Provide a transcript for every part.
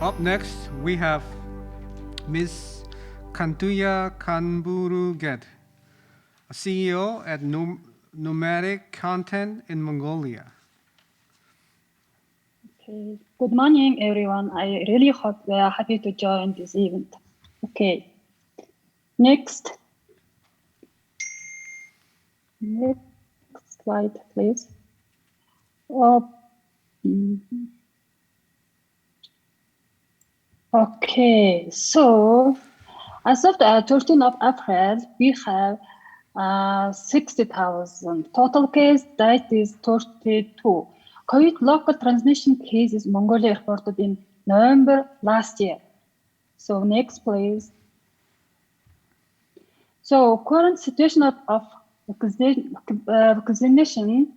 Up next, we have Ms. Kantuya Kanburuget, CEO at Nomadic Content in Mongolia. Okay. Good morning, everyone. I really hope we are happy to join this event. Okay. Next slide, please. Okay, so as of the 13th of April, we have 60,000. Total case, that is 32. COVID local transmission cases Mongolia reported in November last year. So next, please. So current situation of vaccination.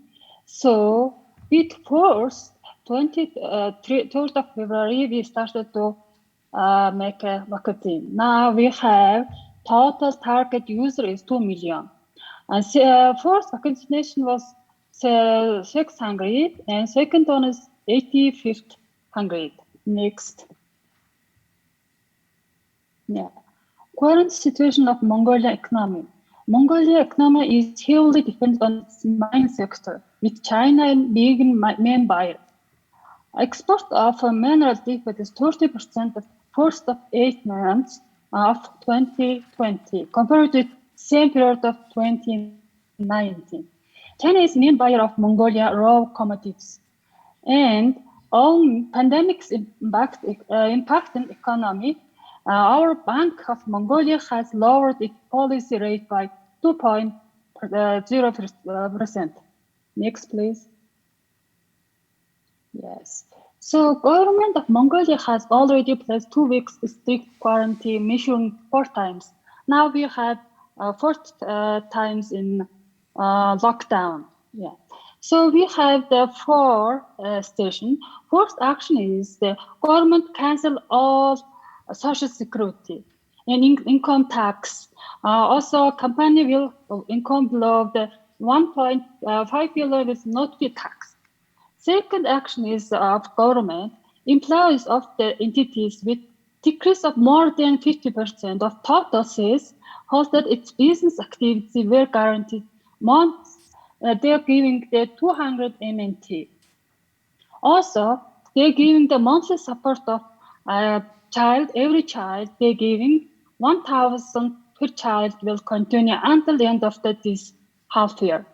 So with first 23rd of February, we started to make a vaccine. Now we have total target user is 2 million. And first vaccination was 600, and second one is 8,500. Next. Yeah. Current situation of Mongolia economy. Mongolia economy is heavily dependent on its mining sector, with China being main buyer. Export of mineral liquid is 30% of first of 8 months of 2020, compared to the same period of 2019. China is main buyer of Mongolia raw commodities, and all pandemics impacting economy. Our Bank of Mongolia has lowered its policy rate by 2.0%. Next, please. Yes. So government of Mongolia has already placed 2 weeks strict quarantine, measuring 4 times. Now we have 4 times in lockdown. Yeah. So we have the 4 stations. First action is the government cancel all social security and income tax. Also, company will income below the 1.5 billion is not be taxed. Second action is of government. Employees of the entities with decrease of more than 50% of total sales hold that its business activity were guaranteed months. They're giving the 200 MNT. Also, they're giving the monthly support of every child. They're giving 1,000 per child will continue until the end of this half year.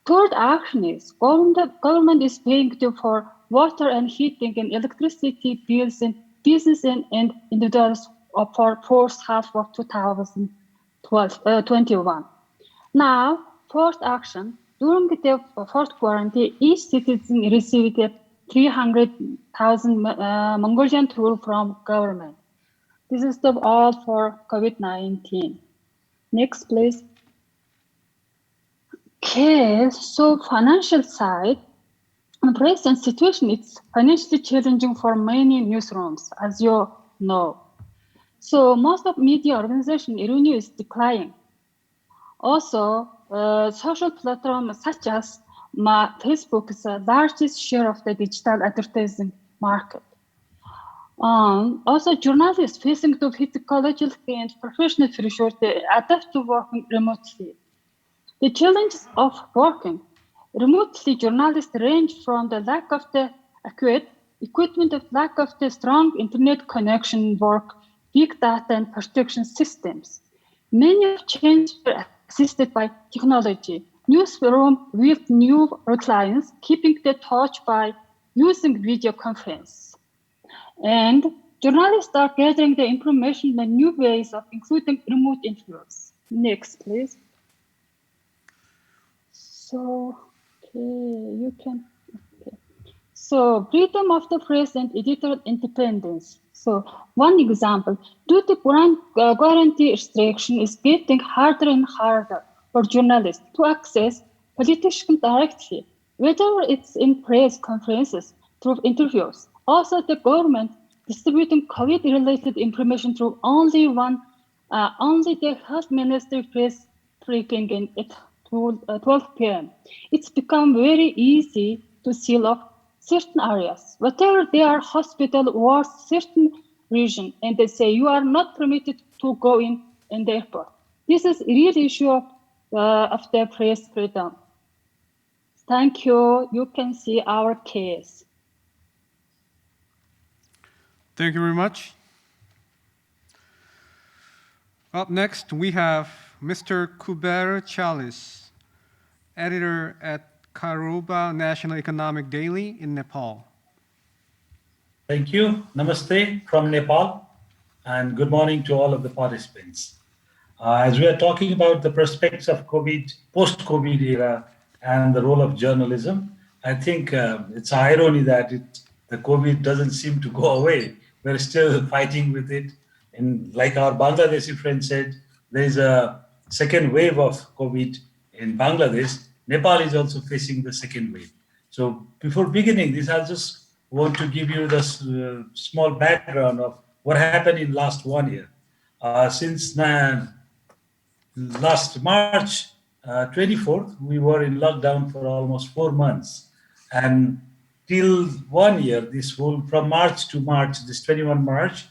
Third action is government is paying for water and heating and electricity bills in business and individuals for first half of 2021. Now, fourth action, during the fourth quarantine, each citizen received 300,000 Mongolian tool from government. This is all for COVID-19. Next, please. Okay, so financial side, the present situation is financially challenging for many newsrooms, as you know. So most of media organization revenue is declining. Also, social platforms such as Facebook is the largest share of the digital advertising market. Also, journalists facing to physiological and professional pressure to adapt to working remotely. The challenges of working remotely, journalists range from the lack of the adequate equipment, of lack of the strong internet connection, work, big data and protection systems. Many of changes were assisted by technology. Newsroom with new outlines, keeping the touch by using video conference. And journalists are gathering the information in new ways of including remote interviews. Next, please. So, okay, So, freedom of the press and editorial independence. So, one example, due to guarantee restriction is getting harder and harder for journalists to access politicians directly, whether it's in press conferences, through interviews. Also, the government distributing COVID-related information through only the health ministry press briefing at 12 p.m. It's become very easy to seal off certain areas, whether they are hospital or certain region, and they say you are not permitted to go in the airport. This is a real issue of the press freedom. Thank you. You can see our case. Thank you very much. Up next, we have Mr. Kuber Chalis, editor at Karoba National Economic Daily in Nepal. Thank you. Namaste from Nepal, and good morning to all of the participants. As we are talking about the prospects of COVID, post-COVID era, and the role of journalism, I think it's irony that the COVID doesn't seem to go away. We're still fighting with it. And like our Bangladeshi friend said, there is a second wave of COVID in Bangladesh. Nepal is also facing the second wave. So before beginning this, I just want to give you this small background of what happened in last 1 year. Since last March 24th, we were in lockdown for almost 4 months. And till 1 year, from March to March, this 21 March,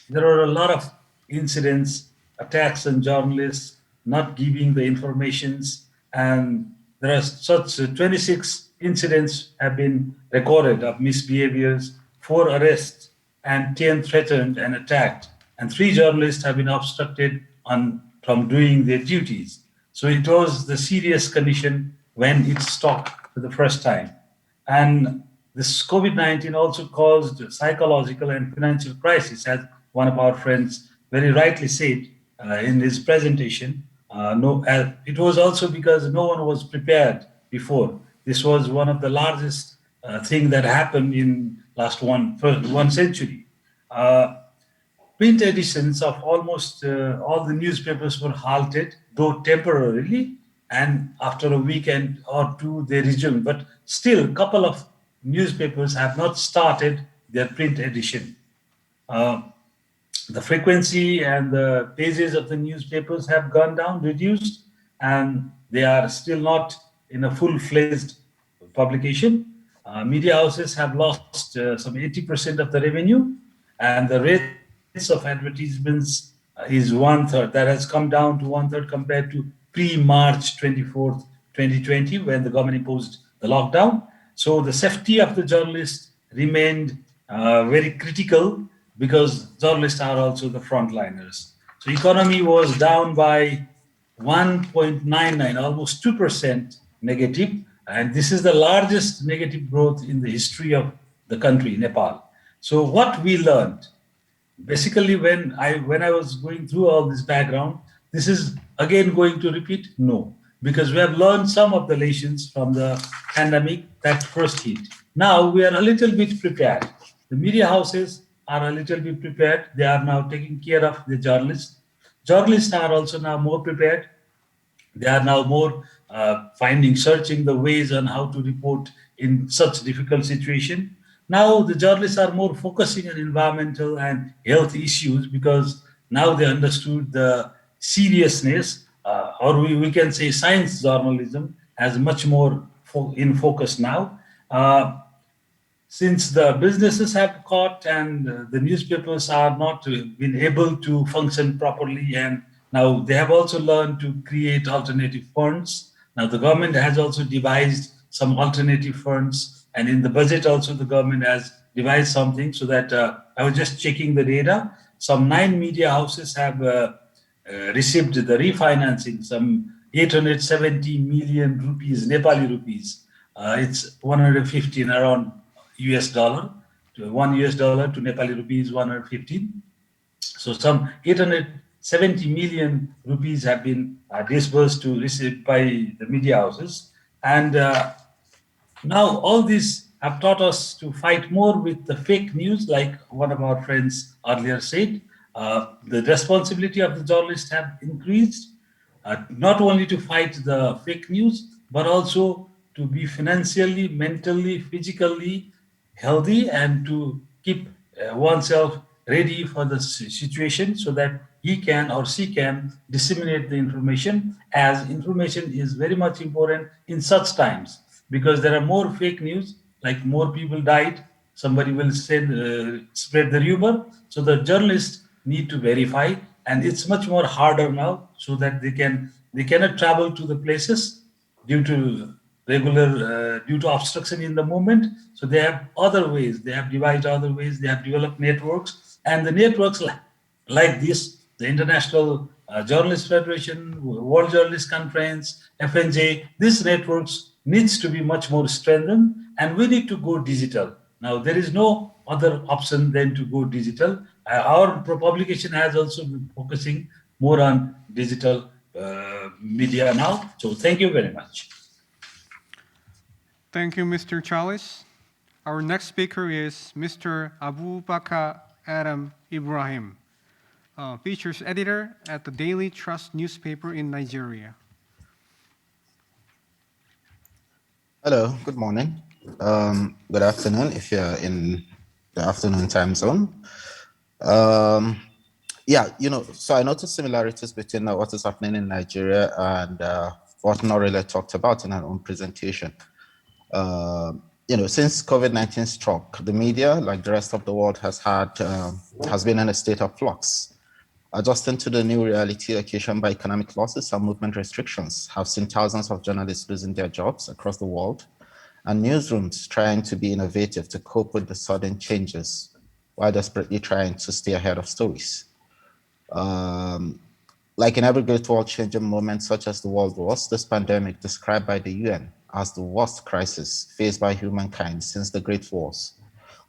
there were a lot of incidents, attacks on journalists, not giving the informations, and there are such 26 incidents have been recorded of misbehaviors, 4 arrests, and 10 threatened and attacked, and 3 journalists have been obstructed from doing their duties. So it was the serious condition when it stopped for the first time. And this COVID-19 also caused psychological and financial crisis, as one of our friends very rightly said in his presentation. It was also because no one was prepared before. This was one of the largest thing that happened in last one century. Print editions of almost all the newspapers were halted, though temporarily, and after a weekend or 2 they resumed. But still, a couple of newspapers have not started their print edition. The frequency and the pages of the newspapers have gone down, reduced, and they are still not in a full-fledged publication. Media houses have lost some 80% of the revenue, and the rates of advertisements is 1/3. That has come down to 1/3 compared to pre-March 24th, 2020, when the government imposed the lockdown. So the safety of the journalists remained very critical, because journalists are also the frontliners. So economy was down by 1.99, almost 2% negative, and this is the largest negative growth in the history of the country, Nepal. So what we learned, basically when I was going through all this background, this is again going to repeat? No, because we have learned some of the lessons from the pandemic that first hit. Now we are a little bit prepared. The media houses are a little bit prepared. They are now taking care of the journalists. Journalists are also now more prepared. They are now more searching the ways on how to report in such difficult situation. Now the journalists are more focusing on environmental and health issues, because now they understood the seriousness, or we can say science journalism has much more in focus now. Since the businesses have caught and the newspapers are not been able to function properly, and now they have also learned to create alternative funds. Now the government has also devised some alternative funds, and in the budget also the government has devised something, so that I was just checking the data. Some 9 media houses have received the refinancing, some 870 million rupees, Nepali rupees. It's 115 around US dollar, to $1 to Nepali rupees 115. So some 870 million rupees have been disbursed to received by the media houses. And now all this have taught us to fight more with the fake news, like one of our friends earlier said. The responsibility of the journalists have increased, not only to fight the fake news, but also to be financially, mentally, physically healthy, and to keep oneself ready for the situation, so that he can or she can disseminate the information, as information is very much important in such times. because there are more fake news, like more people died, somebody will spread the rumor. So the journalists need to verify, and it's much more harder now, so that they cannot travel to the places due to due to obstruction in the movement. So they have other ways. They have devised other ways. They have developed networks, and the networks like this, the International Journalist Federation, World Journalist Conference, FNJ, these networks needs to be much more strengthened, and we need to go digital. Now, there is no other option than to go digital. Our publication has also been focusing more on digital media now. So thank you very much. Thank you, Mr. Chalice. Our next speaker is Mr. Abu Bakr Adam Ibrahim, features editor at the Daily Trust newspaper in Nigeria. Hello, good morning. Good afternoon if you're in the afternoon time zone. Yeah, so I noticed similarities between what is happening in Nigeria and what Norilla talked about in her own presentation. Since COVID-19 struck, the media, like the rest of the world, has been in a state of flux. Adjusting to the new reality occasioned by economic losses and movement restrictions have seen thousands of journalists losing their jobs across the world, and newsrooms trying to be innovative to cope with the sudden changes while desperately trying to stay ahead of stories. Like in every great world-changing moment, such as the World Wars, this pandemic, described by the UN as the worst crisis faced by humankind since the Great Wars,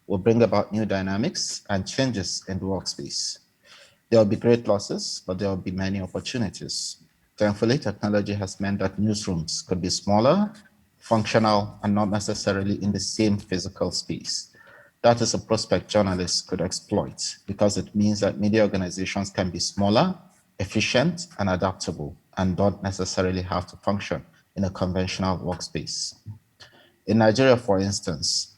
will bring about new dynamics and changes in the workspace. There will be great losses, but there will be many opportunities. Thankfully, technology has meant that newsrooms could be smaller, functional, and not necessarily in the same physical space. That is a prospect journalists could exploit because it means that media organizations can be smaller, efficient, and adaptable, and don't necessarily have to function in a conventional workspace. In Nigeria, for instance,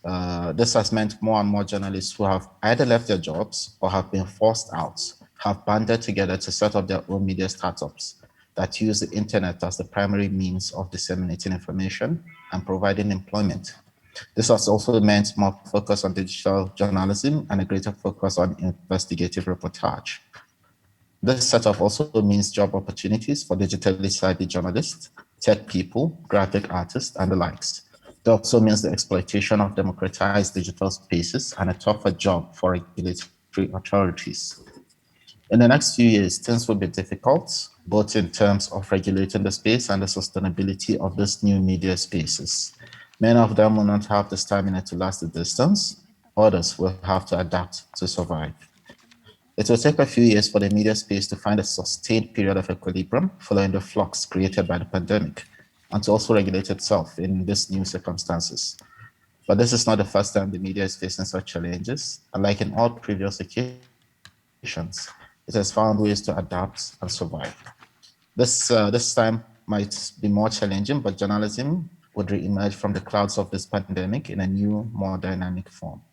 this has meant more and more journalists who have either left their jobs or have been forced out have banded together to set up their own media startups that use the internet as the primary means of disseminating information and providing employment. This has also meant more focus on digital journalism and a greater focus on investigative reportage. This setup also means job opportunities for digitally savvy journalists, tech people, graphic artists, and the likes. It also means the exploitation of democratized digital spaces and a tougher job for regulatory authorities. In the next few years, things will be difficult, both in terms of regulating the space and the sustainability of these new media spaces. Many of them will not have the stamina to last the distance. Others will have to adapt to survive. It will take a few years for the media space to find a sustained period of equilibrium following the flux created by the pandemic, and to also regulate itself in these new circumstances. But this is not the first time the media is facing such challenges, and like in all previous occasions, it has found ways to adapt and survive. This time might be more challenging, but journalism would re-emerge from the clouds of this pandemic in a new, more dynamic form.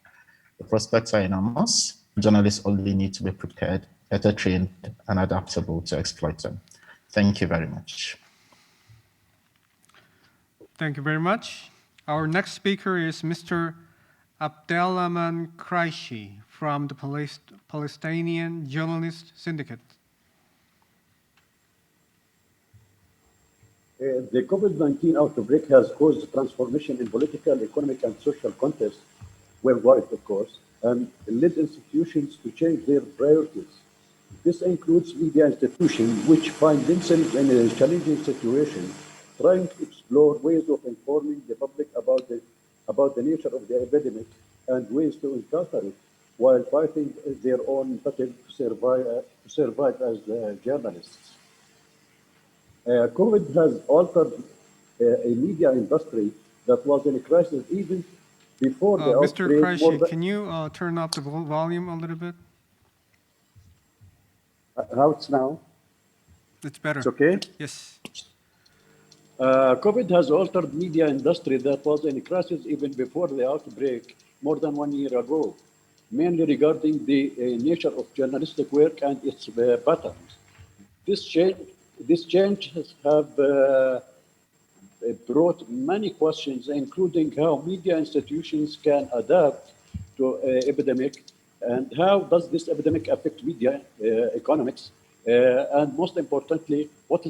The prospects are enormous. Journalists only need to be prepared, better trained, and adaptable to exploit them. Thank you very much. Thank you very much. Our next speaker is Mr. Abdelrahman Kraishi from the Palestinian Journalist Syndicate. The COVID-19 outbreak has caused a transformation in political, economic, and social context worldwide, of course, and led institutions to change their priorities. This includes media institutions, which find themselves in a challenging situation, trying to explore ways of informing the public about the nature of the epidemic and ways to encounter it, while fighting their own battle to survive as journalists. COVID has altered a media industry that was in a crisis even before the Mr. outbreak. Kraishi, can you turn up the volume a little bit? How it's now? It's better. It's okay? Yes. COVID has altered media industry that was in a crisis even before the outbreak more than 1 year ago, mainly regarding the nature of journalistic work and its patterns. This change have brought many questions, including how media institutions can adapt to epidemic, and how does this epidemic affect media economics, and most importantly, what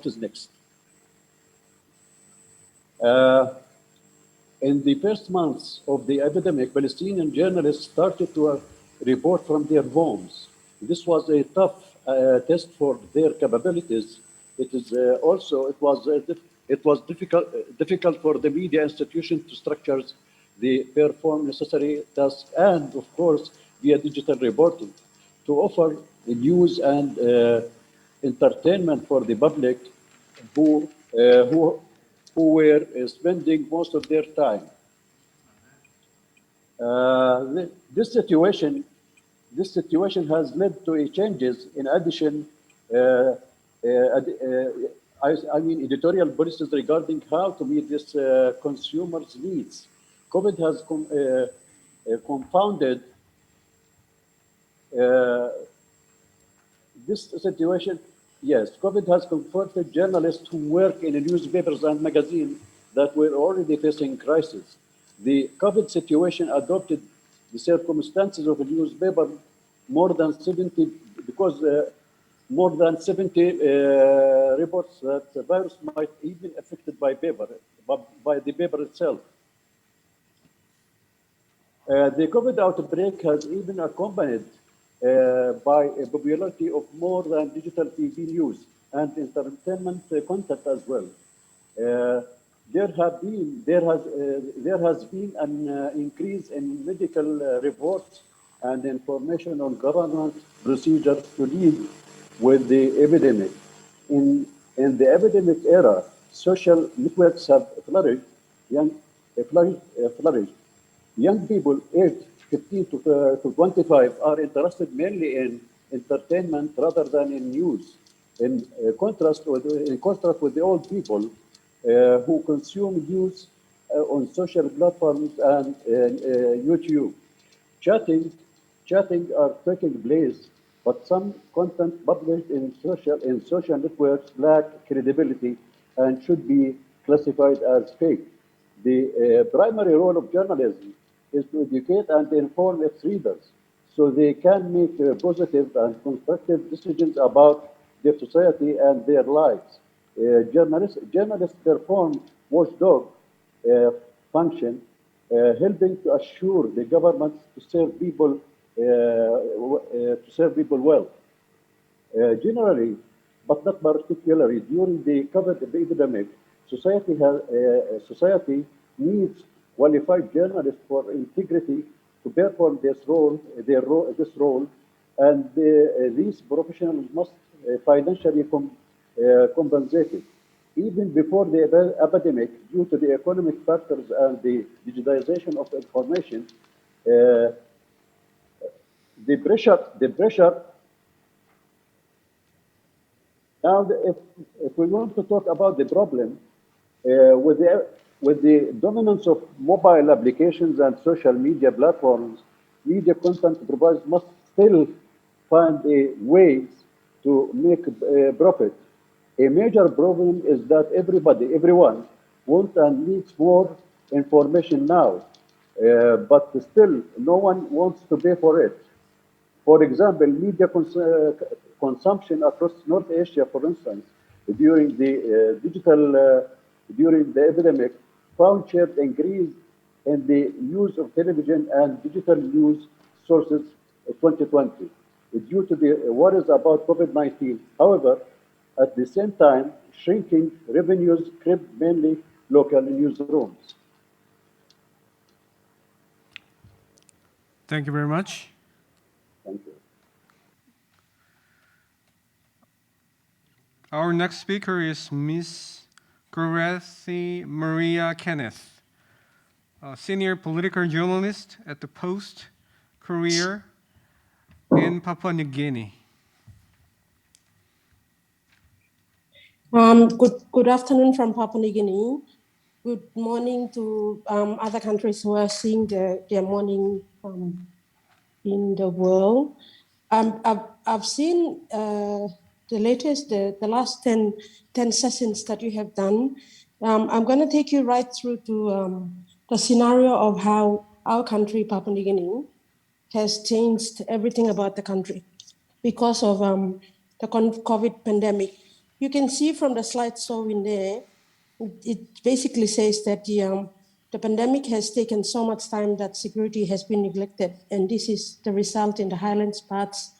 is next? In the first months of the epidemic, Palestinian journalists started to report from their homes. This was a tough test for their capabilities. It was difficult for the media institution to structure the perform necessary tasks, and of course via digital reporting to offer news and entertainment for the public who were spending most of their time. This situation has led to changes. In addition, I mean editorial policies regarding how to meet this consumers' needs. COVID has confounded this situation. Yes, COVID has confronted journalists who work in newspapers and magazines that were already facing crisis. The COVID situation adopted the circumstances of a newspaper more than 70, because more than 70 reports that the virus might even affected by the paper itself. The COVID outbreak has even accompanied by a popularity of more than digital TV news and entertainment content as well. There has been an increase in medical reports and information on government procedures to deal with the epidemic. In the epidemic era, social networks have flourished. Young people aged 15 to 25 are interested mainly in entertainment rather than in news. In contrast with the old people who consume news on social platforms and YouTube. Chatting are taking place, but some content published in social networks lack credibility and should be classified as fake. The primary role of journalism is to educate and inform its readers so they can make positive and constructive decisions about their society and their lives. Journalists perform watchdog function, helping to assure the government to serve people well. Generally, but not particularly during the COVID epidemic, society needs qualified journalists for integrity to perform this role, and these professionals must financially compensated. Even before the epidemic, due to the economic factors and the digitization of information, the pressure. Now, if we want to talk about the problem with the dominance of mobile applications and social media platforms, media content providers must still find ways to make profit. A major problem is that everyone wants and needs more information now, but still no one wants to pay for it. For example, media consumption across North Asia, for instance, during the epidemic, found sharp increase in the use of television and digital news sources in 2020 due to the worries about COVID-19. However, at the same time, shrinking revenues crimped mainly local newsrooms. Thank you very much. Thank you. Our next speaker is Ms. Gorethi Maria Kenneth, a senior political journalist at the Post Courier in Papua New Guinea. Good afternoon from Papua New Guinea. Good morning to other countries who are seeing their morning in the world. I've seen the last 10 sessions that you have done, I'm going to take you right through to the scenario of how our country, Papua New Guinea, has changed everything about the country because of the COVID pandemic. You can see from the slide shown in there, it basically says that the pandemic has taken so much time that security has been neglected. And this is the result in the highlands parts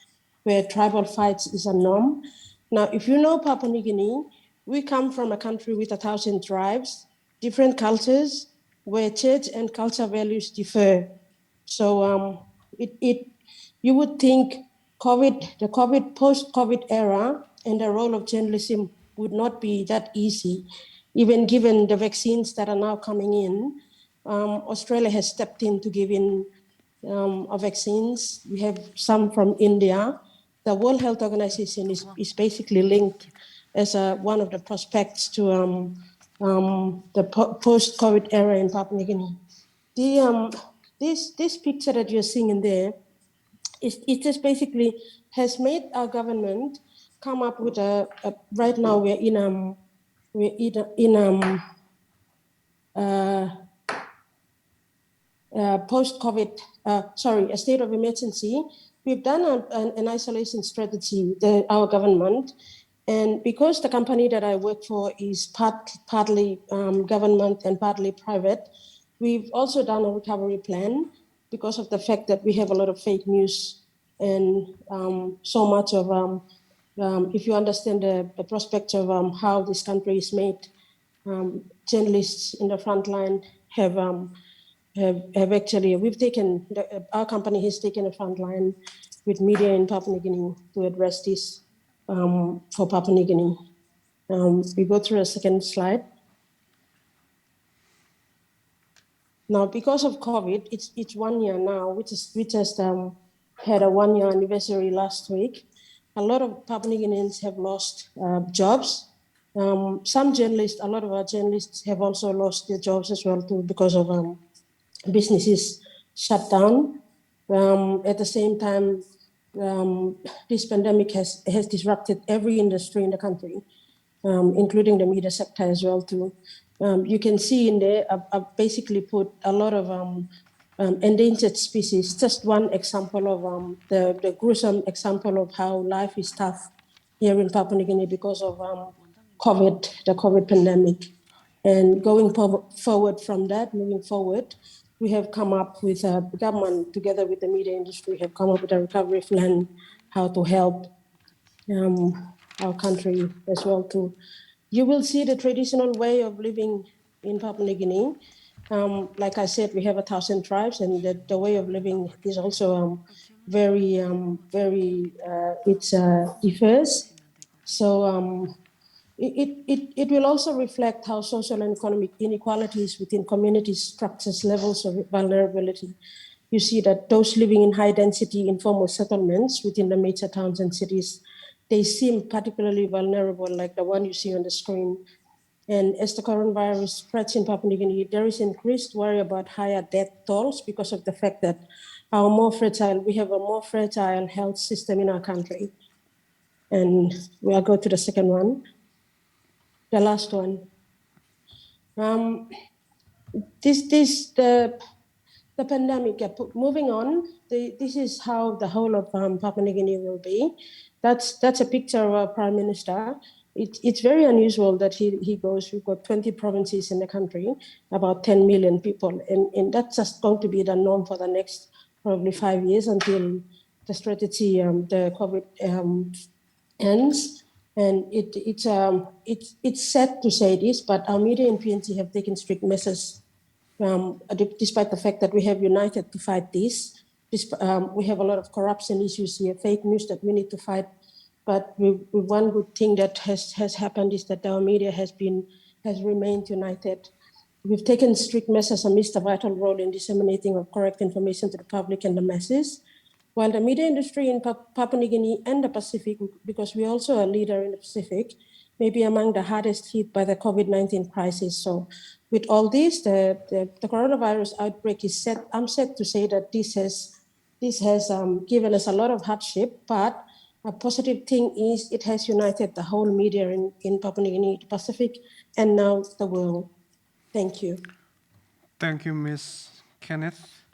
where tribal fights is a norm. Now, if you know Papua New Guinea, we come from a country with 1,000 tribes, different cultures, where church and culture values differ. So you would think the post-COVID era and the role of journalism would not be that easy, even given the vaccines that are now coming in. Australia has stepped in to give in vaccines. We have some from India. The World Health Organization is basically linked as one of the prospects to the post-COVID era in Papua New Guinea. This picture that you're seeing in there, it just basically has made our government come up with right now we're in post-COVID, a state of emergency. We've done an isolation strategy, our government, and because the company that I work for is partly government and partly private, we've also done a recovery plan because of the fact that we have a lot of fake news and so much of, if you understand the prospect of how this country is made, journalists in the front line have actually, our company has taken a front line with media in Papua New Guinea to address this for Papua New Guinea. We go through a second slide. Now, because of COVID, it's 1 year now, we just had a 1 year anniversary last week. A lot of Papua New Guineans have lost jobs. Some journalists, a lot of our journalists have also lost their jobs as well too because of businesses shut down. At the same time, this pandemic has disrupted every industry in the country, including the media sector as well too. You can see in there, I've basically put a lot of endangered species, just one example of the gruesome example of how life is tough here in Papua New Guinea because of the COVID pandemic. And going forward from that, moving forward, we have come up with the government, together with the media industry, have come up with a recovery plan, how to help our country as well too. You will see the traditional way of living in Papua New Guinea. Like I said, we have 1,000 tribes, and the way of living is also very diverse. So it will also reflect how social and economic inequalities within community structures levels of vulnerability. You see that those living in high density informal settlements within the major towns and cities, they seem particularly vulnerable, like the one you see on the screen. And as the coronavirus spreads in Papua New Guinea, there is increased worry about higher death tolls because of the fact that we have a more fragile health system in our country. And we'll go to the second one, the last one. The pandemic, moving on, this is how the whole of Papua New Guinea will be. That's a picture of our Prime Minister. It's very unusual that he goes, we've got 20 provinces in the country, about 10 million people. And that's just going to be the norm for the next probably 5 years until the strategy, the COVID ends. And it's sad to say this, but our media in PNC have taken strict measures despite the fact that we have united to fight this. We have a lot of corruption issues here, fake news that we need to fight. But one good thing that has happened is that our media has remained united. We've taken strict measures amidst a vital role in disseminating of correct information to the public and the masses. While the media industry in Papua New Guinea and the Pacific, because we're also a leader in the Pacific, may be among the hardest hit by the COVID-19 crisis. So with all this, the coronavirus outbreak I'm sad to say that this has given us a lot of hardship, but A positive thing is it has united the whole media in Papua New Guinea, the Pacific, and now the world. Thank you. Thank you, Ms. Kenneth.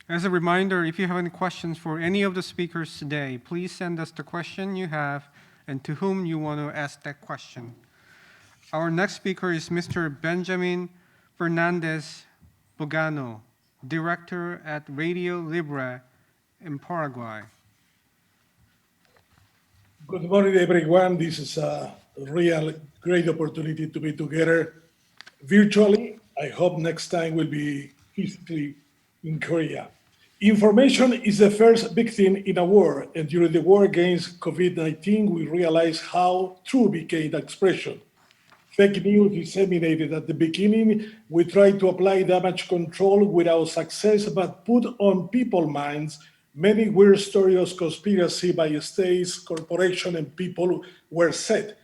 As a reminder, if you have any questions for any of the speakers today, please send us the question you have and to whom you want to ask that question. Our next speaker is Mr. Benjamin Fernandez Bogano, Director at Radio Libre in Paraguay. Good morning, everyone. This is a real great opportunity to be together virtually. I hope next time will be physically in Korea. Information is the first big thing in a war, and during the war against COVID-19, we realized how true became the expression. Fake news disseminated at the beginning. We tried to apply damage control without success, but put on people's minds many weird stories of conspiracy by states, corporations, and people were said.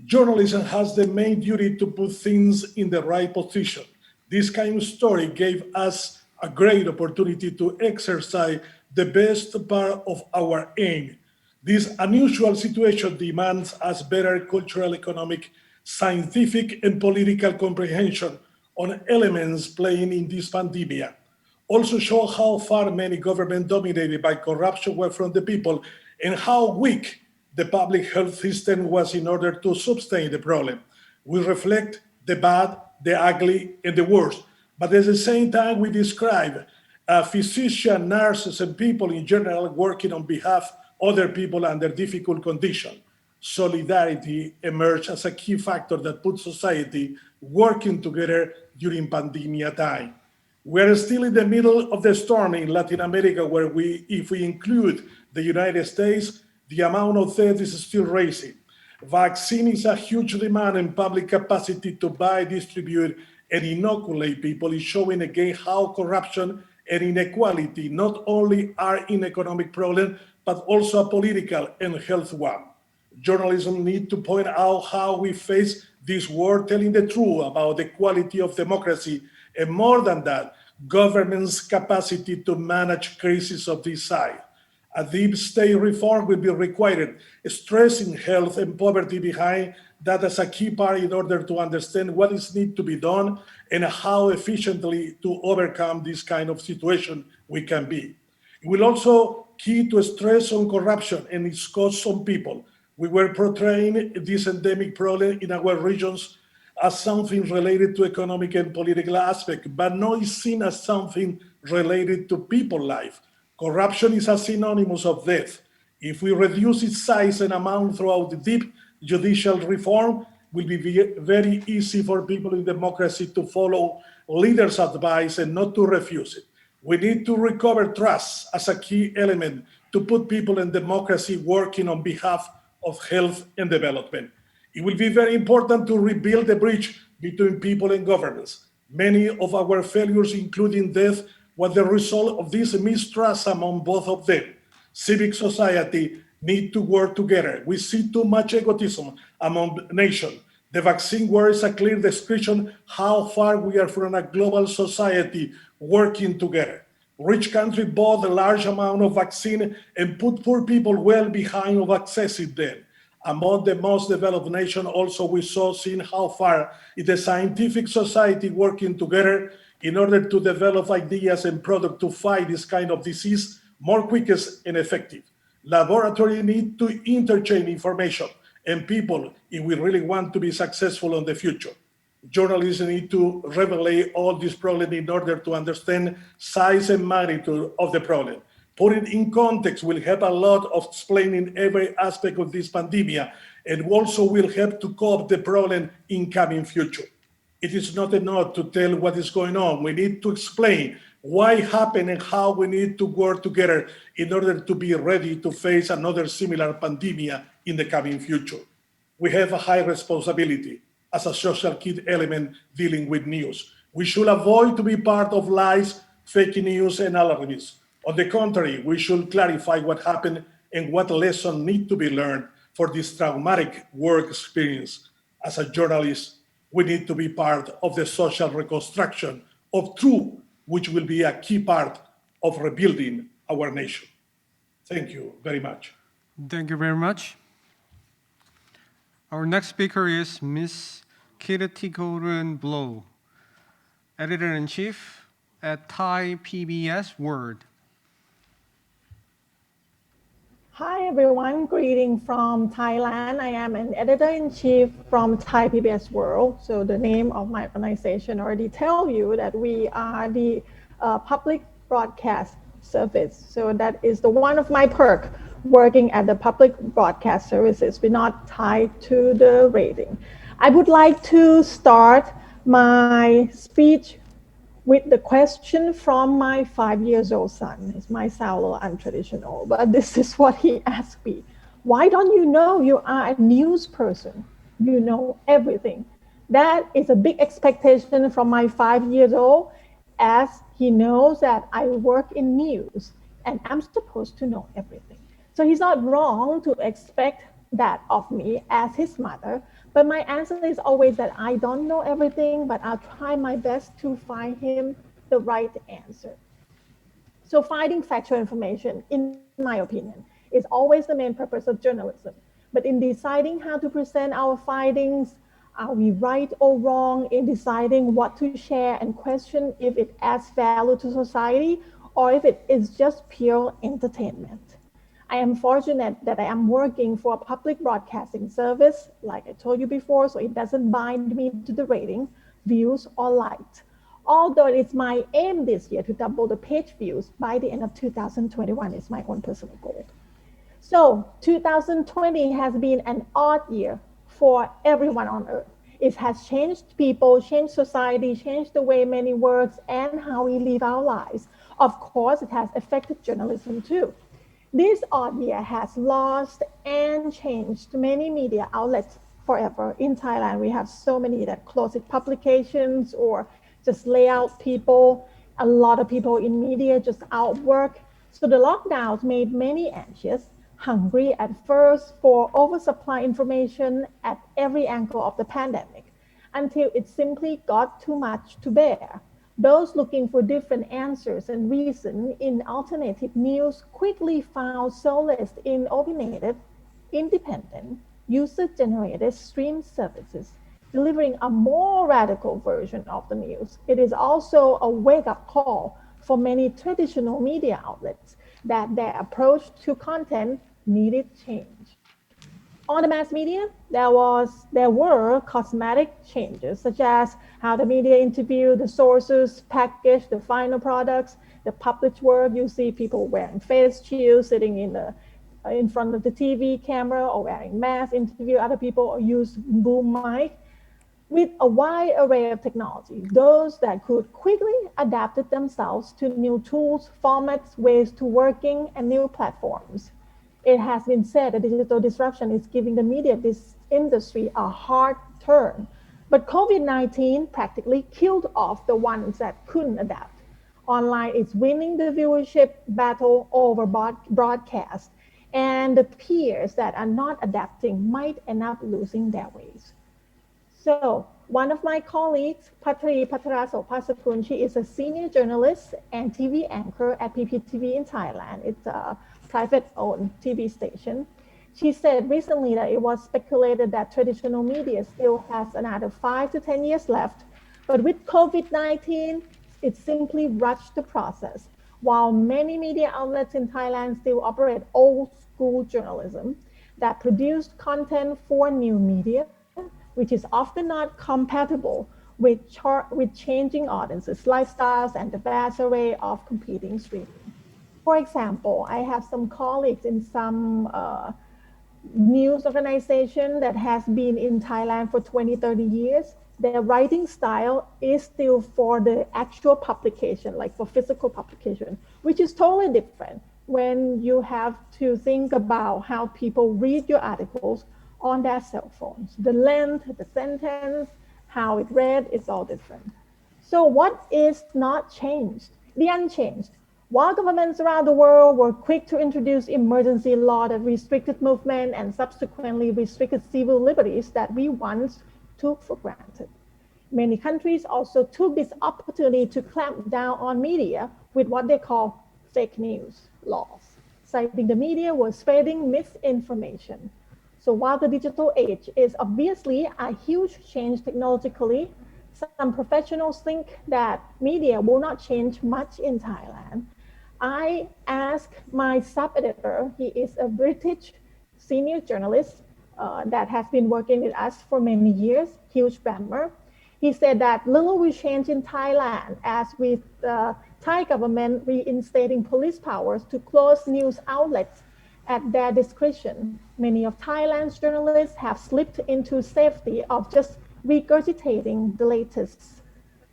Journalism has the main duty to put things in the right position. This kind of story gave us a great opportunity to exercise the best part of our aim. This unusual situation demands us better cultural, economic, scientific, and political comprehension on elements playing in this pandemic. Also show how far many governments dominated by corruption were from the people and how weak the public health system was in order to sustain the problem. We reflect the bad, the ugly, and the worst, but at the same time we describe physicians, nurses, and people in general working on behalf of other people under difficult conditions. Solidarity emerged as a key factor that put society working together during pandemic time. We're still in the middle of the storm in Latin America, where if we include the United States, the amount of death is still rising. Vaccine is a huge demand, and public capacity to buy, distribute, and inoculate people is showing again how corruption and inequality not only are an economic problem, but also a political and health one. Journalism needs to point out how we face this war, telling the truth about the quality of democracy, and more than that, government's capacity to manage crises of this size. A deep state reform will be required, stressing health and poverty behind that as a key part in order to understand what is need to be done and how efficiently to overcome this kind of situation we can be. It will also key to stress on corruption and its costs on people. We were portraying this endemic problem in our regions as something related to economic and political aspect, but now it's seen as something related to people life. Corruption is a synonymous of death. If we reduce its size and amount throughout the deep judicial reform, it will be very easy for people in democracy to follow leaders' advice and not to refuse it. We need to recover trust as a key element to put people in democracy working on behalf of health and development. It will be very important to rebuild the bridge between people and governments. Many of our failures, including death, were the result of this mistrust among both of them. Civic society need to work together. We see too much egotism among nations. The vaccine war is a clear description how far we are from a global society working together. Rich countries bought a large amount of vaccine and put poor people well behind of accessing them. Among the most developed nations also we saw seeing how far is the scientific society working together in order to develop ideas and products to fight this kind of disease more quickest and effective. Laboratories need to interchange information and people if we really want to be successful in the future. Journalists need to reveal all these problems in order to understand size and magnitude of the problem. Put it in context will help a lot of explaining every aspect of this pandemic and also will help to cope the problem in coming future. It is not enough to tell what is going on. We need to explain why it happened and how we need to work together in order to be ready to face another similar pandemic in the coming future. We have a high responsibility as a social key element dealing with news. We should avoid to be part of lies, fake news, and alarmism. On the contrary, we should clarify what happened and what lessons need to be learned for this traumatic work experience. As a journalist, we need to be part of the social reconstruction of truth, which will be a key part of rebuilding our nation. Thank you very much. Thank you very much. Our next speaker is Ms. Kirtikoren Blow, Editor-in-Chief at Thai PBS World. Hi everyone, greeting from Thailand. I am an editor-in-chief from Thai PBS World. So the name of my organization already tell you that we are the public broadcast service. So that is the one of my perk working at the public broadcast services. We're not tied to the rating. I would like to start my speech with the question from my 5-year-old son. It might sound a little untraditional, but this is what he asked me. Why don't you know you are a news person? You know everything. That is a big expectation from my 5-year-old, as he knows that I work in news and I'm supposed to know everything. So he's not wrong to expect that of me as his mother, but my answer is always that I don't know everything, but I'll try my best to find him the right answer. So finding factual information, in my opinion, is always the main purpose of journalism. But in deciding how to present our findings, are we right or wrong in deciding what to share and question if it adds value to society or if it is just pure entertainment? I am fortunate that I am working for a public broadcasting service, like I told you before, so it doesn't bind me to the rating, views, or likes. Although it's my aim this year to double the page views by the end of 2021 is my own personal goal. So 2020 has been an odd year for everyone on earth. It has changed people, changed society, changed the way many works and how we live our lives. Of course, it has affected journalism too. This odd year has lost and changed many media outlets forever. In Thailand, we have so many that close its publications or just lay out people. A lot of people in media just out work. So the lockdowns made many anxious, hungry at first for oversupply information at every angle of the pandemic, until it simply got too much to bear. Those looking for different answers and reason in alternative news quickly found solace in opinionated, independent, user-generated stream services, delivering a more radical version of the news. It is also a wake-up call for many traditional media outlets that their approach to content needed change. On the mass media, there were cosmetic changes, such as how the media interview the sources, package the final products, the published work. You see people wearing face shields, sitting in front of the TV camera, or wearing masks, interview other people, or use boom mic. With a wide array of technology, those that could quickly adapt themselves to new tools, formats, ways to working, and new platforms. It has been said that digital disruption is giving the media industry a hard turn, but COVID-19 practically killed off the ones that couldn't adapt. Online is winning the viewership battle over broadcast, and the peers that are not adapting might end up losing their ways. So one of my colleagues, Patri Pataraso, she is a senior journalist and TV anchor at PPTV in Thailand. It's a private-owned TV station. She said recently that it was speculated that traditional media still has another 5 to 10 years left, but with COVID-19, it simply rushed the process. While many media outlets in Thailand still operate old-school journalism that produced content for new media, which is often not compatible with changing audiences, lifestyles, and the vast array of competing streaming. For example, I have some colleagues in some news organization that has been in Thailand for 20, 30 years. Their writing style is still for the actual publication, like for physical publication, which is totally different when you have to think about how people read your articles on their cell phones. The length, the sentence, how it read, it's all different. So what is not changed? The unchanged. While governments around the world were quick to introduce emergency law that restricted movement and subsequently restricted civil liberties that we once took for granted, many countries also took this opportunity to clamp down on media with what they call fake news laws. citing the media was spreading misinformation. So while the digital age is obviously a huge change technologically, some professionals think that media will not change much in Thailand. I asked my sub-editor, he is a British senior journalist that has been working with us for many years, Hugh Bammer. He said that little will change in Thailand as with the Thai government reinstating police powers to close news outlets at their discretion. Many of Thailand's journalists have slipped into safety of just regurgitating the latest,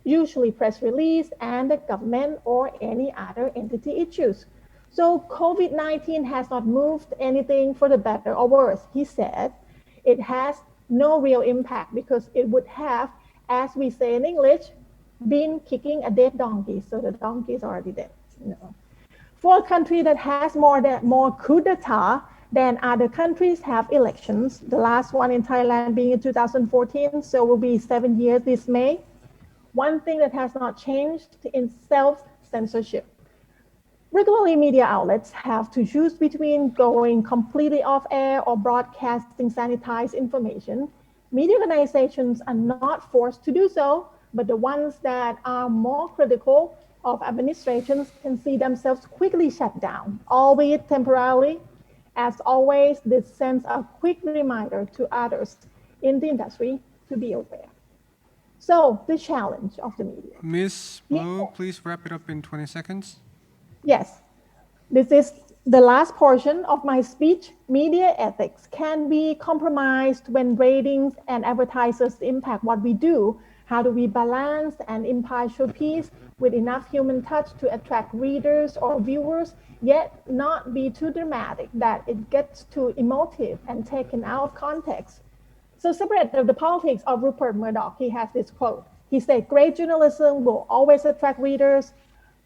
usually press release and the government or any other entity issues. So COVID-19 has not moved anything for the better or worse. He said it has no real impact because it would have, as we say in English, been kicking a dead donkey. So the donkey is already dead. For a country that has more coup d'etat than other countries have elections, the last one in Thailand being in 2014, so will be 7 years this May. One thing that has not changed is self-censorship. Regularly, media outlets have to choose between going completely off air or broadcasting sanitized information. Media organizations are not forced to do so, but the ones that are more critical of administrations can see themselves quickly shut down, albeit temporarily. As always, this sends a quick reminder to others in the industry to be aware. So the challenge of the media. Ms. Blue, please wrap it up in 20 seconds. Yes, this is the last portion of my speech. Media ethics can be compromised when ratings and advertisers impact what we do. How do we balance an impartial piece with enough human touch to attract readers or viewers, yet not be too dramatic that it gets too emotive and taken out of context? So separate of the politics of Rupert Murdoch, he has this quote. He said, "Great journalism will always attract readers.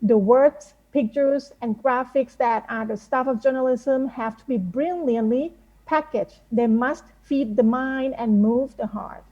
The words, pictures, and graphics that are the stuff of journalism have to be brilliantly packaged. They must feed the mind and move the heart."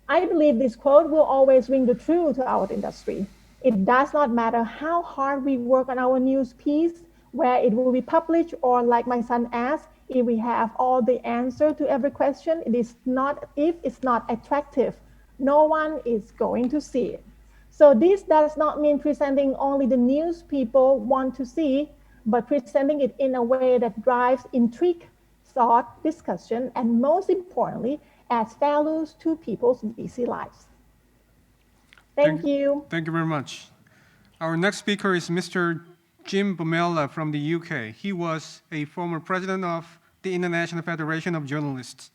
I believe this quote will always ring the true to our industry. It does not matter how hard we work on our news piece, where it will be published, or like my son asked, if we have all the answer to every question, if it's not attractive, no one is going to see it. So this does not mean presenting only the news people want to see, but presenting it in a way that drives intrigue, thought, discussion, and most importantly, adds values to people's busy lives. Thank you. Thank you very much. Our next speaker is Mr. Jim Bamela from the UK. He was a former president of the International Federation of Journalists.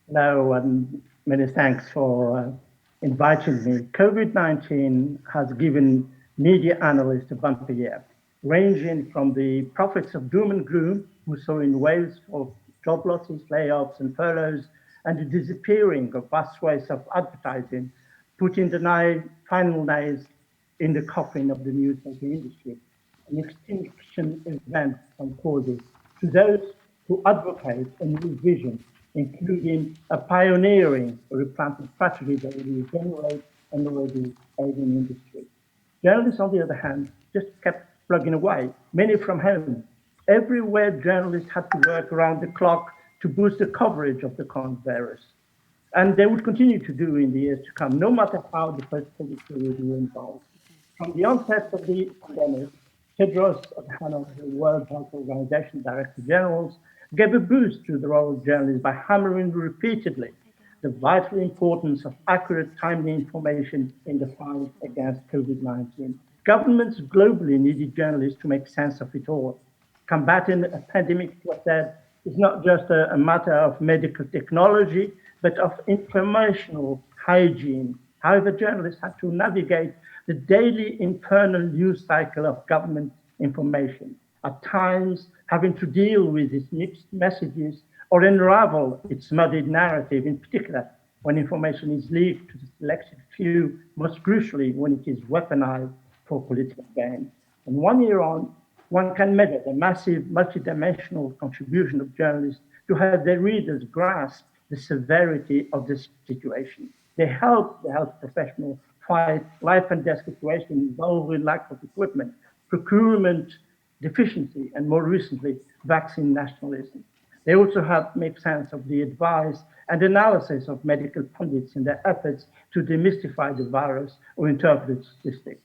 Hello, and many thanks for inviting me. COVID-19 has given media analysts a bumpy year, ranging from the prophets of doom and gloom, who saw in waves of job losses, layoffs, and furloughs, and the disappearing of vast swathes of advertising, putting the final nails in the coffin of the newspaper industry, an extinction event from causes, to those who advocate a new vision, including a pioneering replanting strategy that will regenerate an already aging industry. Journalists, on the other hand, just kept plugging away, many from home. Everywhere, journalists had to work around the clock to boost the coverage of the coronavirus. And they would continue to do in the years to come, no matter how the political will be involved. From the onset of the pandemic, Tedros Adhanom, the World Health Organization Director General, gave a boost to the role of journalists by hammering repeatedly the vital importance of accurate, timely information in the fight against COVID-19. Governments globally needed journalists to make sense of it all. Combating a pandemic, it was said, is not just a matter of medical technology, but of informational hygiene. However, journalists had to navigate the daily internal news cycle of government information, at times having to deal with its mixed messages or unravel its muddied narrative, in particular when information is leaked to the selected few, most crucially when it is weaponized for political gain. And 1 year on, one can measure the massive multidimensional contribution of journalists to help their readers grasp the severity of this situation. They help the health professional fight life and death situations involving lack of equipment, procurement deficiency, and more recently, vaccine nationalism. They also help make sense of the advice and analysis of medical pundits in their efforts to demystify the virus or interpret statistics.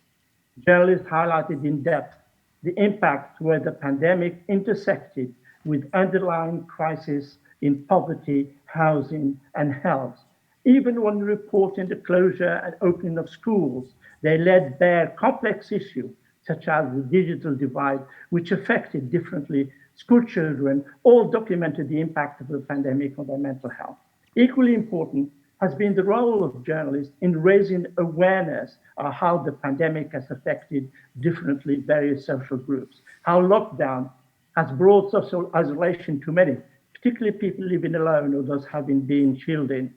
Journalists highlighted in depth the impact where the pandemic intersected with underlying crises in poverty, housing, and health. Even when reporting the closure and opening of schools, they laid bare complex issues such as the digital divide, which affected differently school children, all documented the impact of the pandemic on their mental health. Equally important has been the role of journalists in raising awareness of how the pandemic has affected differently various social groups, how lockdown has brought social isolation to many, particularly people living alone or those having been children,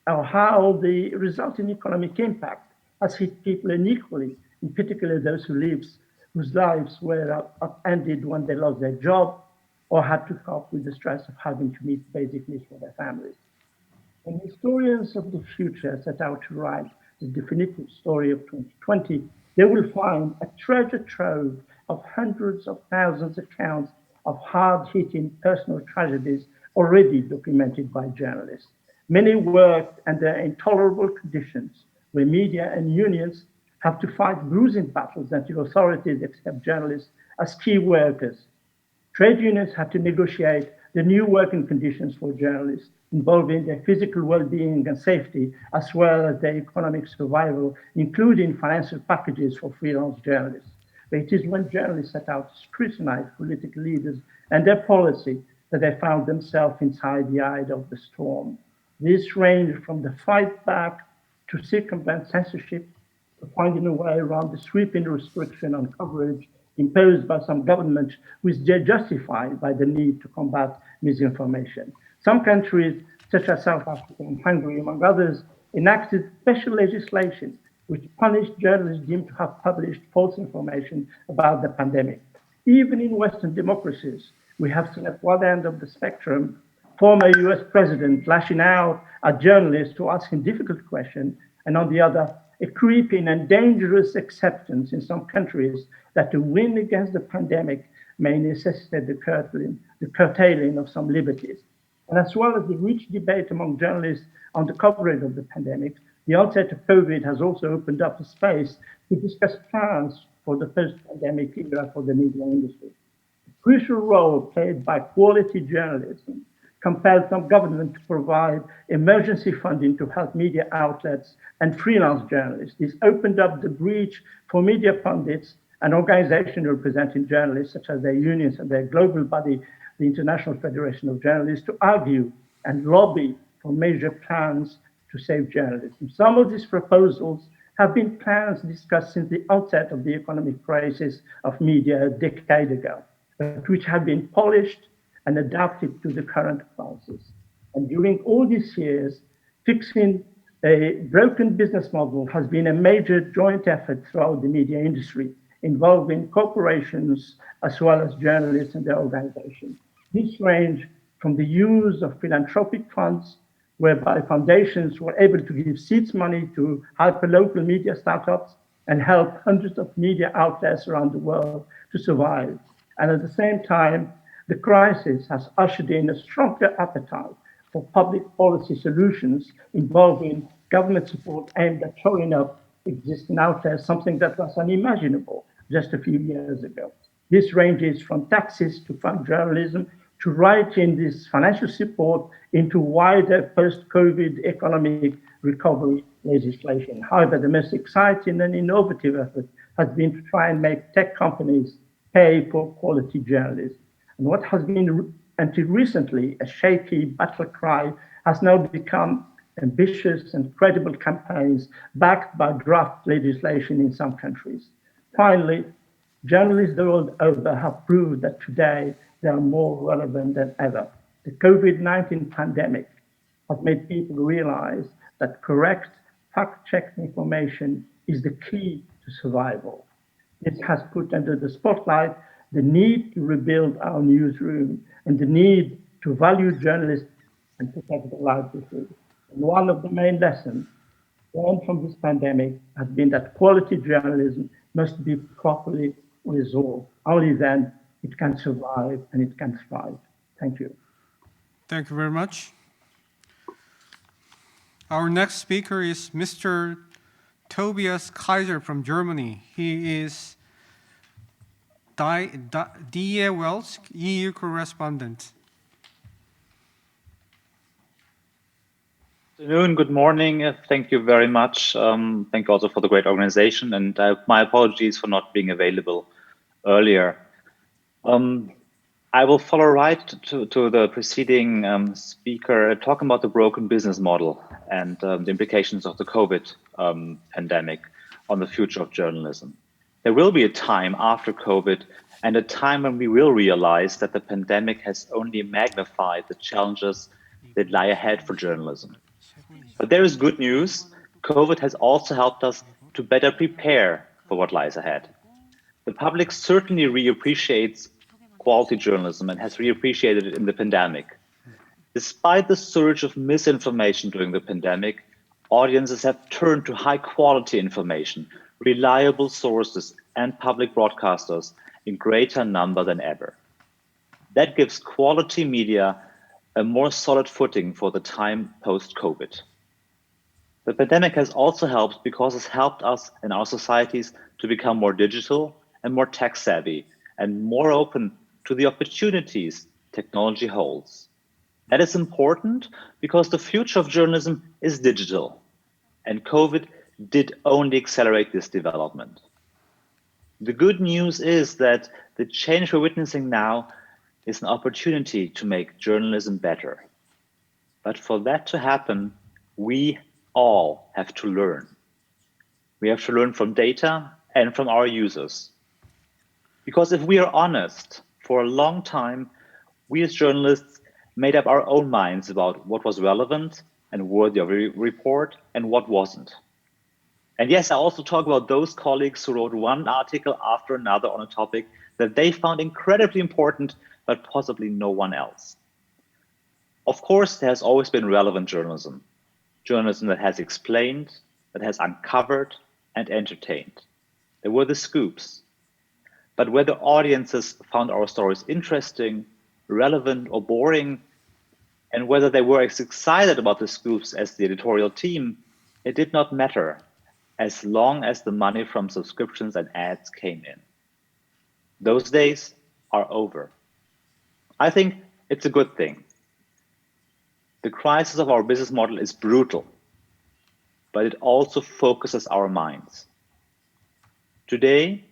or how the resulting economic impact has hit people unequally, in particular those whose lives were upended when they lost their job or had to cope with the stress of having to meet basic needs for their families. When historians of the future set out to write the definitive story of 2020, they will find a treasure trove of hundreds of thousands of accounts of hard-hitting personal tragedies already documented by journalists. Many worked under intolerable conditions where media and unions have to fight bruising battles until authorities accept journalists as key workers. Trade unions have to negotiate the new working conditions for journalists, involving their physical well-being and safety, as well as their economic survival, including financial packages for freelance journalists. But it is when journalists set out to scrutinize political leaders and their policy that they found themselves inside the eye of the storm. This ranged from the fight back to circumvent censorship, to finding a way around the sweeping restriction on coverage imposed by some governments, which they justified by the need to combat misinformation. Some countries, such as South Africa and Hungary, among others, enacted special legislation which punished journalists deemed to have published false information about the pandemic. Even in Western democracies, we have seen at one end of the spectrum, former US president lashing out at journalists to ask him difficult questions, and on the other, a creeping and dangerous acceptance in some countries that to win against the pandemic may necessitate the curtailing of some liberties. And as well as the rich debate among journalists on the coverage of the pandemic, the onset of COVID has also opened up a space to discuss plans for the post-pandemic era for the media industry. The crucial role played by quality journalism compelled some government to provide emergency funding to help media outlets and freelance journalists. This opened up the breach for media pundits and organizations representing journalists, such as their unions and their global body, the International Federation of Journalists, to argue and lobby for major plans to save journalism. Some of these proposals have been plans discussed since the outset of the economic crisis of media a decade ago, which have been polished and adapted to the current crisis. And during all these years, fixing a broken business model has been a major joint effort throughout the media industry, involving corporations as well as journalists and their organizations. This range from the use of philanthropic funds, whereby foundations were able to give seeds money to hyperlocal media startups and help hundreds of media outlets around the world to survive. And at the same time, the crisis has ushered in a stronger appetite for public policy solutions involving government support aimed at shoring up existing outlets, something that was unimaginable just a few years ago. This ranges from taxes to fund journalism to writing this financial support into wider post-COVID economic recovery legislation. However, the most exciting and innovative effort has been to try and make tech companies pay for quality journalism. And what has been until recently a shaky battle cry has now become ambitious and credible campaigns backed by draft legislation in some countries. Finally, journalists the world over have proved that today they are more relevant than ever. The COVID-19 pandemic has made people realize that correct, fact-checked information is the key to survival. This has put under the spotlight the need to rebuild our newsroom and the need to value journalists and protect their livelihood. And one of the main lessons learned from this pandemic has been that quality journalism must be properly resolve. Only then it can survive and it can thrive. Thank you. Thank you very much. Our next speaker is Mr. Tobias Kaiser from Germany. He is DE Wells EU correspondent. Good afternoon, good morning. Thank you very much. Thank you also for the great organization, and my apologies for not being available earlier. I will follow right to the preceding speaker, talking about the broken business model and the implications of the COVID pandemic on the future of journalism. There will be a time after COVID and a time when we will realize that the pandemic has only magnified the challenges that lie ahead for journalism. But there is good news. COVID has also helped us to better prepare for what lies ahead. The public certainly reappreciates quality journalism and has reappreciated it in the pandemic. Despite the surge of misinformation during the pandemic, audiences have turned to high quality information, reliable sources, and public broadcasters in greater number than ever. That gives quality media a more solid footing for the time post-COVID. The pandemic has also helped because it's helped us in our societies to become more digital and more tech savvy and more open to the opportunities technology holds. That is important because the future of journalism is digital, and COVID did only accelerate this development. The good news is that the change we're witnessing now is an opportunity to make journalism better. But for that to happen, we all have to learn. We have to learn from data and from our users. Because if we are honest, for a long time, we as journalists made up our own minds about what was relevant and worthy of a report and what wasn't. And yes, I also talk about those colleagues who wrote one article after another on a topic that they found incredibly important, but possibly no one else. Of course, there has always been relevant journalism. Journalism that has explained, that has uncovered and entertained. There were the scoops. But whether audiences found our stories interesting, relevant, or boring, and whether they were as excited about the scoops as the editorial team, it did not matter, as long as the money from subscriptions and ads came in. Those days are over. I think it's a good thing. The crisis of our business model is brutal, but it also focuses our minds. Today,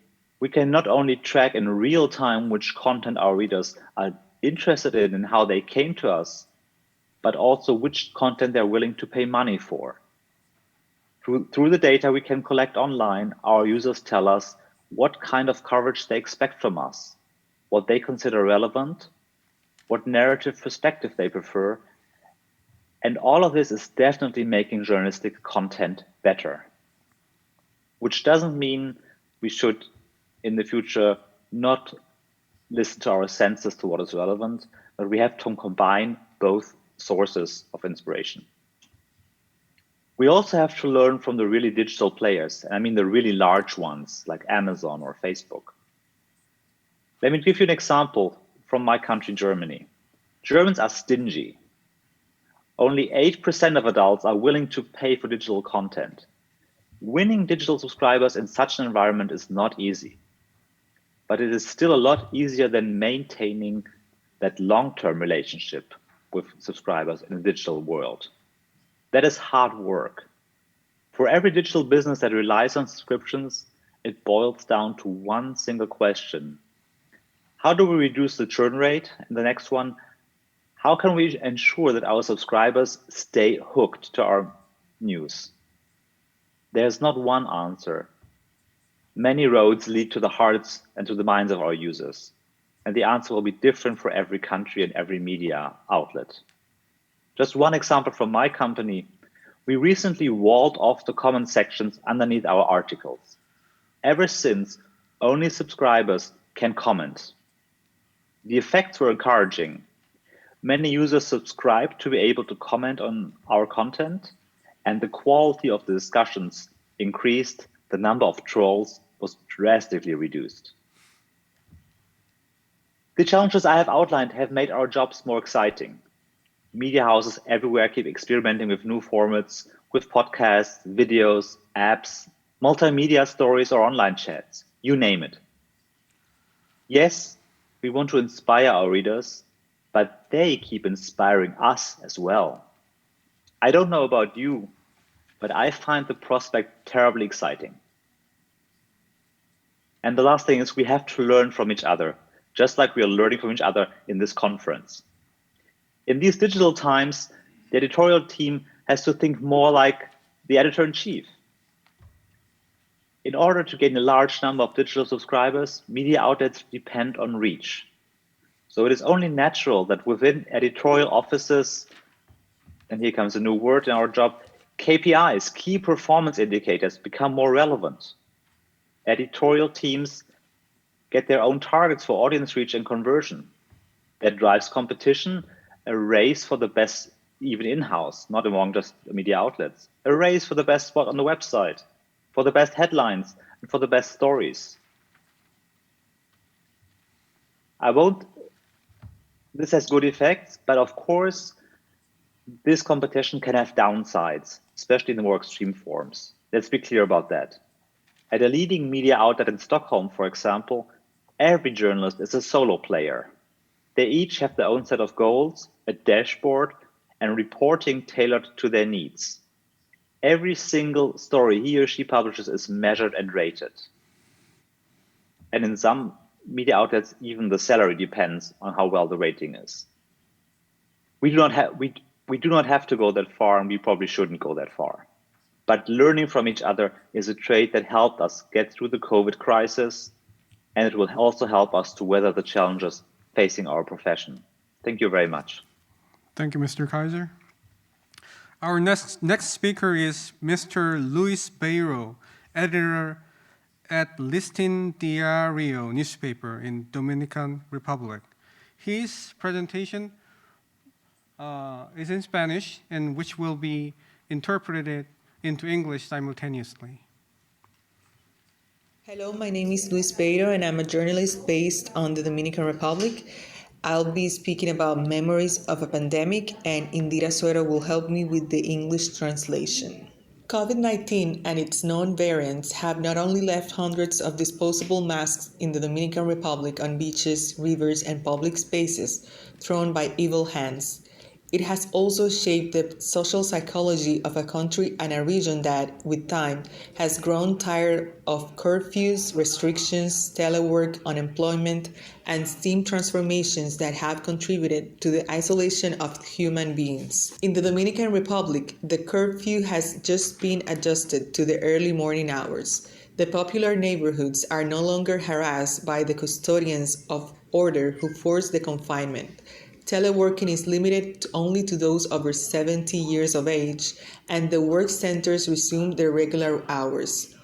we can not only track in real time which content our readers are interested in and how they came to us, but also which content they're willing to pay money for. Through the data we can collect online, our users tell us what kind of coverage they expect from us, what they consider relevant, what narrative perspective they prefer, and all of this is definitely making journalistic content better. Which doesn't mean we should, in the future, not listen to our senses to what is relevant, but we have to combine both sources of inspiration. We also have to learn from the really digital players, and I mean the really large ones like Amazon or Facebook. Let me give you an example from my country, Germany. Germans are stingy. Only 8% of adults are willing to pay for digital content. Winning digital subscribers in such an environment is not easy, but it is still a lot easier than maintaining that long-term relationship with subscribers in the digital world. That is hard work. For every digital business that relies on subscriptions, it boils down to one single question. How do we reduce the churn rate? And the next one, how can we ensure that our subscribers stay hooked to our news? There's not one answer. Many roads lead to the hearts and to the minds of our users. And the answer will be different for every country and every media outlet. Just one example from my company, we recently walled off the comment sections underneath our articles. Ever since, only subscribers can comment. The effects were encouraging. Many users subscribed to be able to comment on our content, and the quality of the discussions increased. The number of trolls was drastically reduced. The challenges I have outlined have made our jobs more exciting. Media houses everywhere keep experimenting with new formats, with podcasts, videos, apps, multimedia stories, or online chats, you name it. Yes, we want to inspire our readers, but they keep inspiring us as well. I don't know about you, but I find the prospect terribly exciting. And the last thing is we have to learn from each other, just like we are learning from each other in this conference. In these digital times, the editorial team has to think more like the editor-in-chief. In order to gain a large number of digital subscribers, media outlets depend on reach. So it is only natural that within editorial offices, and here comes a new word in our job, KPIs, key performance indicators, become more relevant. Editorial teams get their own targets for audience reach and conversion. That drives competition, a race for the best, even in-house, not among just media outlets, a race for the best spot on the website, for the best headlines, and for the best stories. This has good effects, but of course, this competition can have downsides, especially in the more extreme forms. Let's be clear about that. At a leading media outlet in Stockholm, for example, every journalist is a solo player. They each have their own set of goals, a dashboard, and reporting tailored to their needs. Every single story he or she publishes is measured and rated. And in some media outlets, even the salary depends on how well the rating is. We do not have to go that far, and we probably shouldn't go that far. But learning from each other is a trait that helped us get through the COVID crisis, and it will also help us to weather the challenges facing our profession. Thank you very much. Thank you, Mr. Kaiser. Our next speaker is Mr. Luis Beiro, editor at Listín Diario newspaper in Dominican Republic. His presentation is in Spanish, and which will be interpreted into English simultaneously. Hello, my name is Luis Beiro, and I'm a journalist based on the Dominican Republic. I'll be speaking about memories of a pandemic, and Indira Suero will help me with the English translation. COVID-19 and its known variants have not only left hundreds of disposable masks in the Dominican Republic on beaches, rivers, and public spaces thrown by evil hands. It has also shaped the social psychology of a country and a region that, with time, has grown tired of curfews, restrictions, telework, unemployment, and STEAM transformations that have contributed to the isolation of human beings. In the Dominican Republic, the curfew has just been adjusted to the early morning hours. The popular neighborhoods are no longer harassed by the custodians of order who force the confinement. Teleworking is limited only to those over 70 years of age, and the work centers resume their regular hours.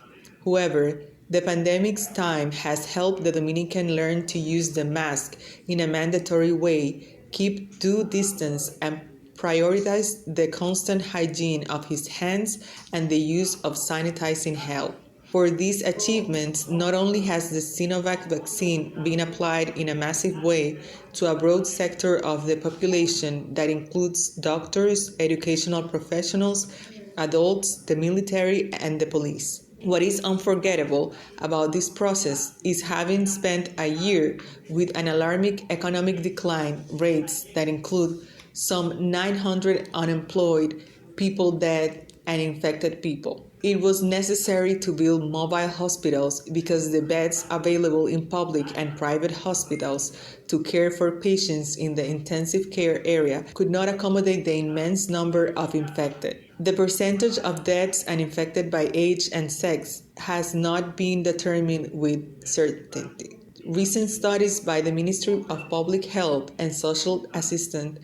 However, the pandemic's time has helped the Dominican learn to use the mask in a mandatory way, keep due distance, and prioritize the constant hygiene of his hands and the use of sanitizing help. For these achievements, not only has the Sinovac vaccine been applied in a massive way to a broad sector of the population that includes doctors, educational professionals, adults, the military, and the police. What is unforgettable about this process is having spent a year with an alarming economic decline rates that include some 900 unemployed, people dead, and infected people. It was necessary to build mobile hospitals because the beds available in public and private hospitals to care for patients in the intensive care area could not accommodate the immense number of infected. The percentage of deaths and infected by age and sex has not been determined with certainty. Recent studies by the Ministry of Public Health and Social Assistance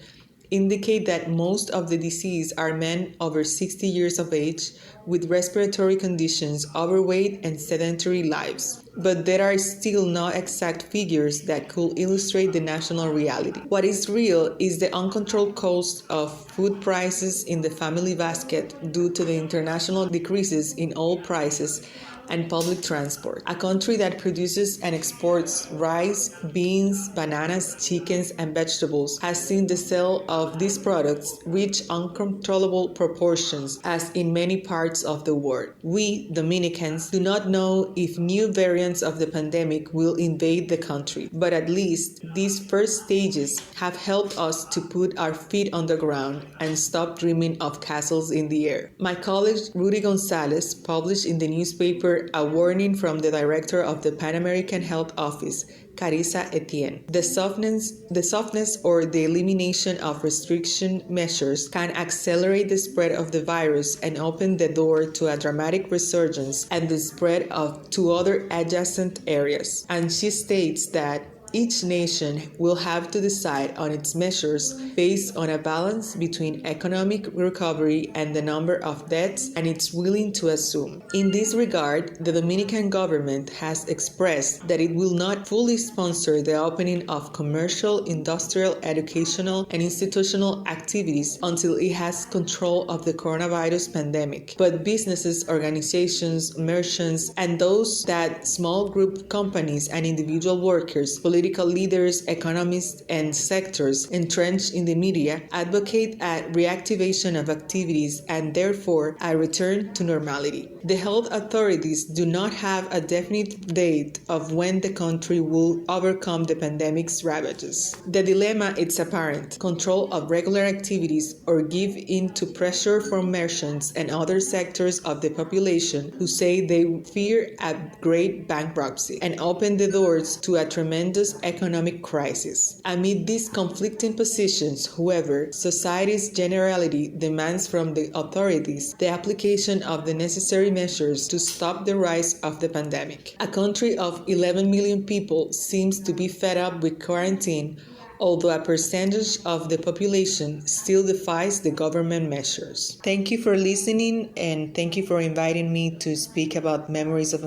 indicate that most of the deceased are men over 60 years of age with respiratory conditions, overweight, and sedentary lives. But there are still no exact figures that could illustrate the national reality. What is real is the uncontrolled cost of food prices in the family basket due to the international decreases in oil prices and public transport. A country that produces and exports rice, beans, bananas, chickens, and vegetables has seen the sale of these products reach uncontrollable proportions, as in many parts of the world. We, Dominicans, do not know if new variants of the pandemic will invade the country, but at least these first stages have helped us to put our feet on the ground and stop dreaming of castles in the air. My colleague Rudy Gonzalez published in the newspaper a warning from the director of the Pan American Health Office, Carissa Etienne. The softness or the elimination of restriction measures can accelerate the spread of the virus and open the door to a dramatic resurgence and the spread to other adjacent areas. And she states that each nation will have to decide on its measures based on a balance between economic recovery and the number of deaths and it's willing to assume. In this regard, the Dominican government has expressed that it will not fully sponsor the opening of commercial, industrial, educational, and institutional activities until it has control of the coronavirus pandemic. But businesses, organizations, merchants, and those that small group companies and individual workers, political leaders, economists, and sectors entrenched in the media advocate a reactivation of activities and therefore a return to normality. The health authorities do not have a definite date of when the country will overcome the pandemic's ravages. The dilemma is apparent: control of regular activities or give in to pressure from merchants and other sectors of the population who say they fear a great bankruptcy and open the doors to a tremendous economic crisis. Amid these conflicting positions, however, society's generality demands from the authorities the application of the necessary measures to stop the rise of the pandemic. A country of 11 million people seems to be fed up with quarantine, although a percentage of the population still defies the government measures. Thank you for listening, and thank you for inviting me to speak about memories of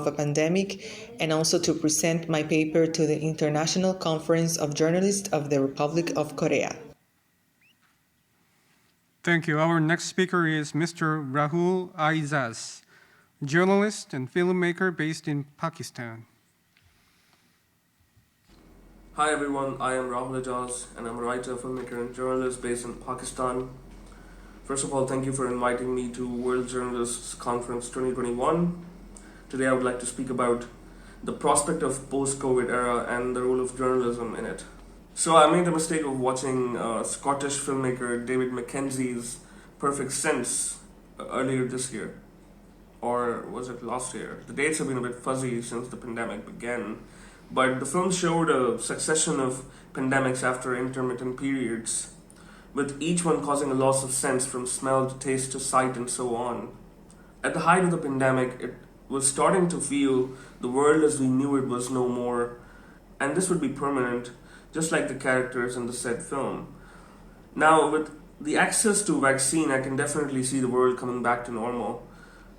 a pandemic and also to present my paper to the International Conference of Journalists of the Republic of Korea. Thank you. Our next speaker is Mr. Rahul Azmi, journalist and filmmaker based in Pakistan. Hi everyone, I am Rahul Azmi and I'm a writer, filmmaker and journalist based in Pakistan. First of all, thank you for inviting me to World Journalists Conference 2021. Today I would like to speak about the prospect of post-COVID era and the role of journalism in it. So I made the mistake of watching Scottish filmmaker David Mackenzie's Perfect Sense earlier this year. Or was it last year? The dates have been a bit fuzzy since the pandemic began. But the film showed a succession of pandemics after intermittent periods, with each one causing a loss of sense from smell to taste to sight and so on. At the height of the pandemic, it was starting to feel the world as we knew it was no more, and this would be permanent, just like the characters in the said film. Now, with the access to vaccine, I can definitely see the world coming back to normal.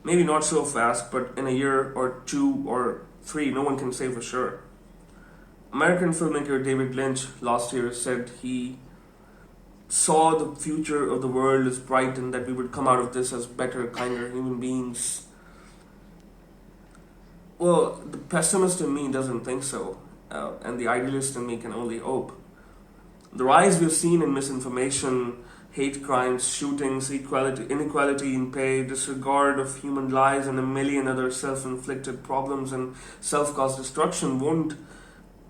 Maybe not so fast, but in a year or 2 or 3, no one can say for sure. American filmmaker David Lynch last year said he saw the future of the world as bright and that we would come out of this as better, kinder human beings. Well, the pessimist in me doesn't think so, and the idealist in me can only hope. The rise we've seen in misinformation, hate crimes, shootings, inequality in pay, disregard of human lives, and a million other self-inflicted problems and self-caused destruction won't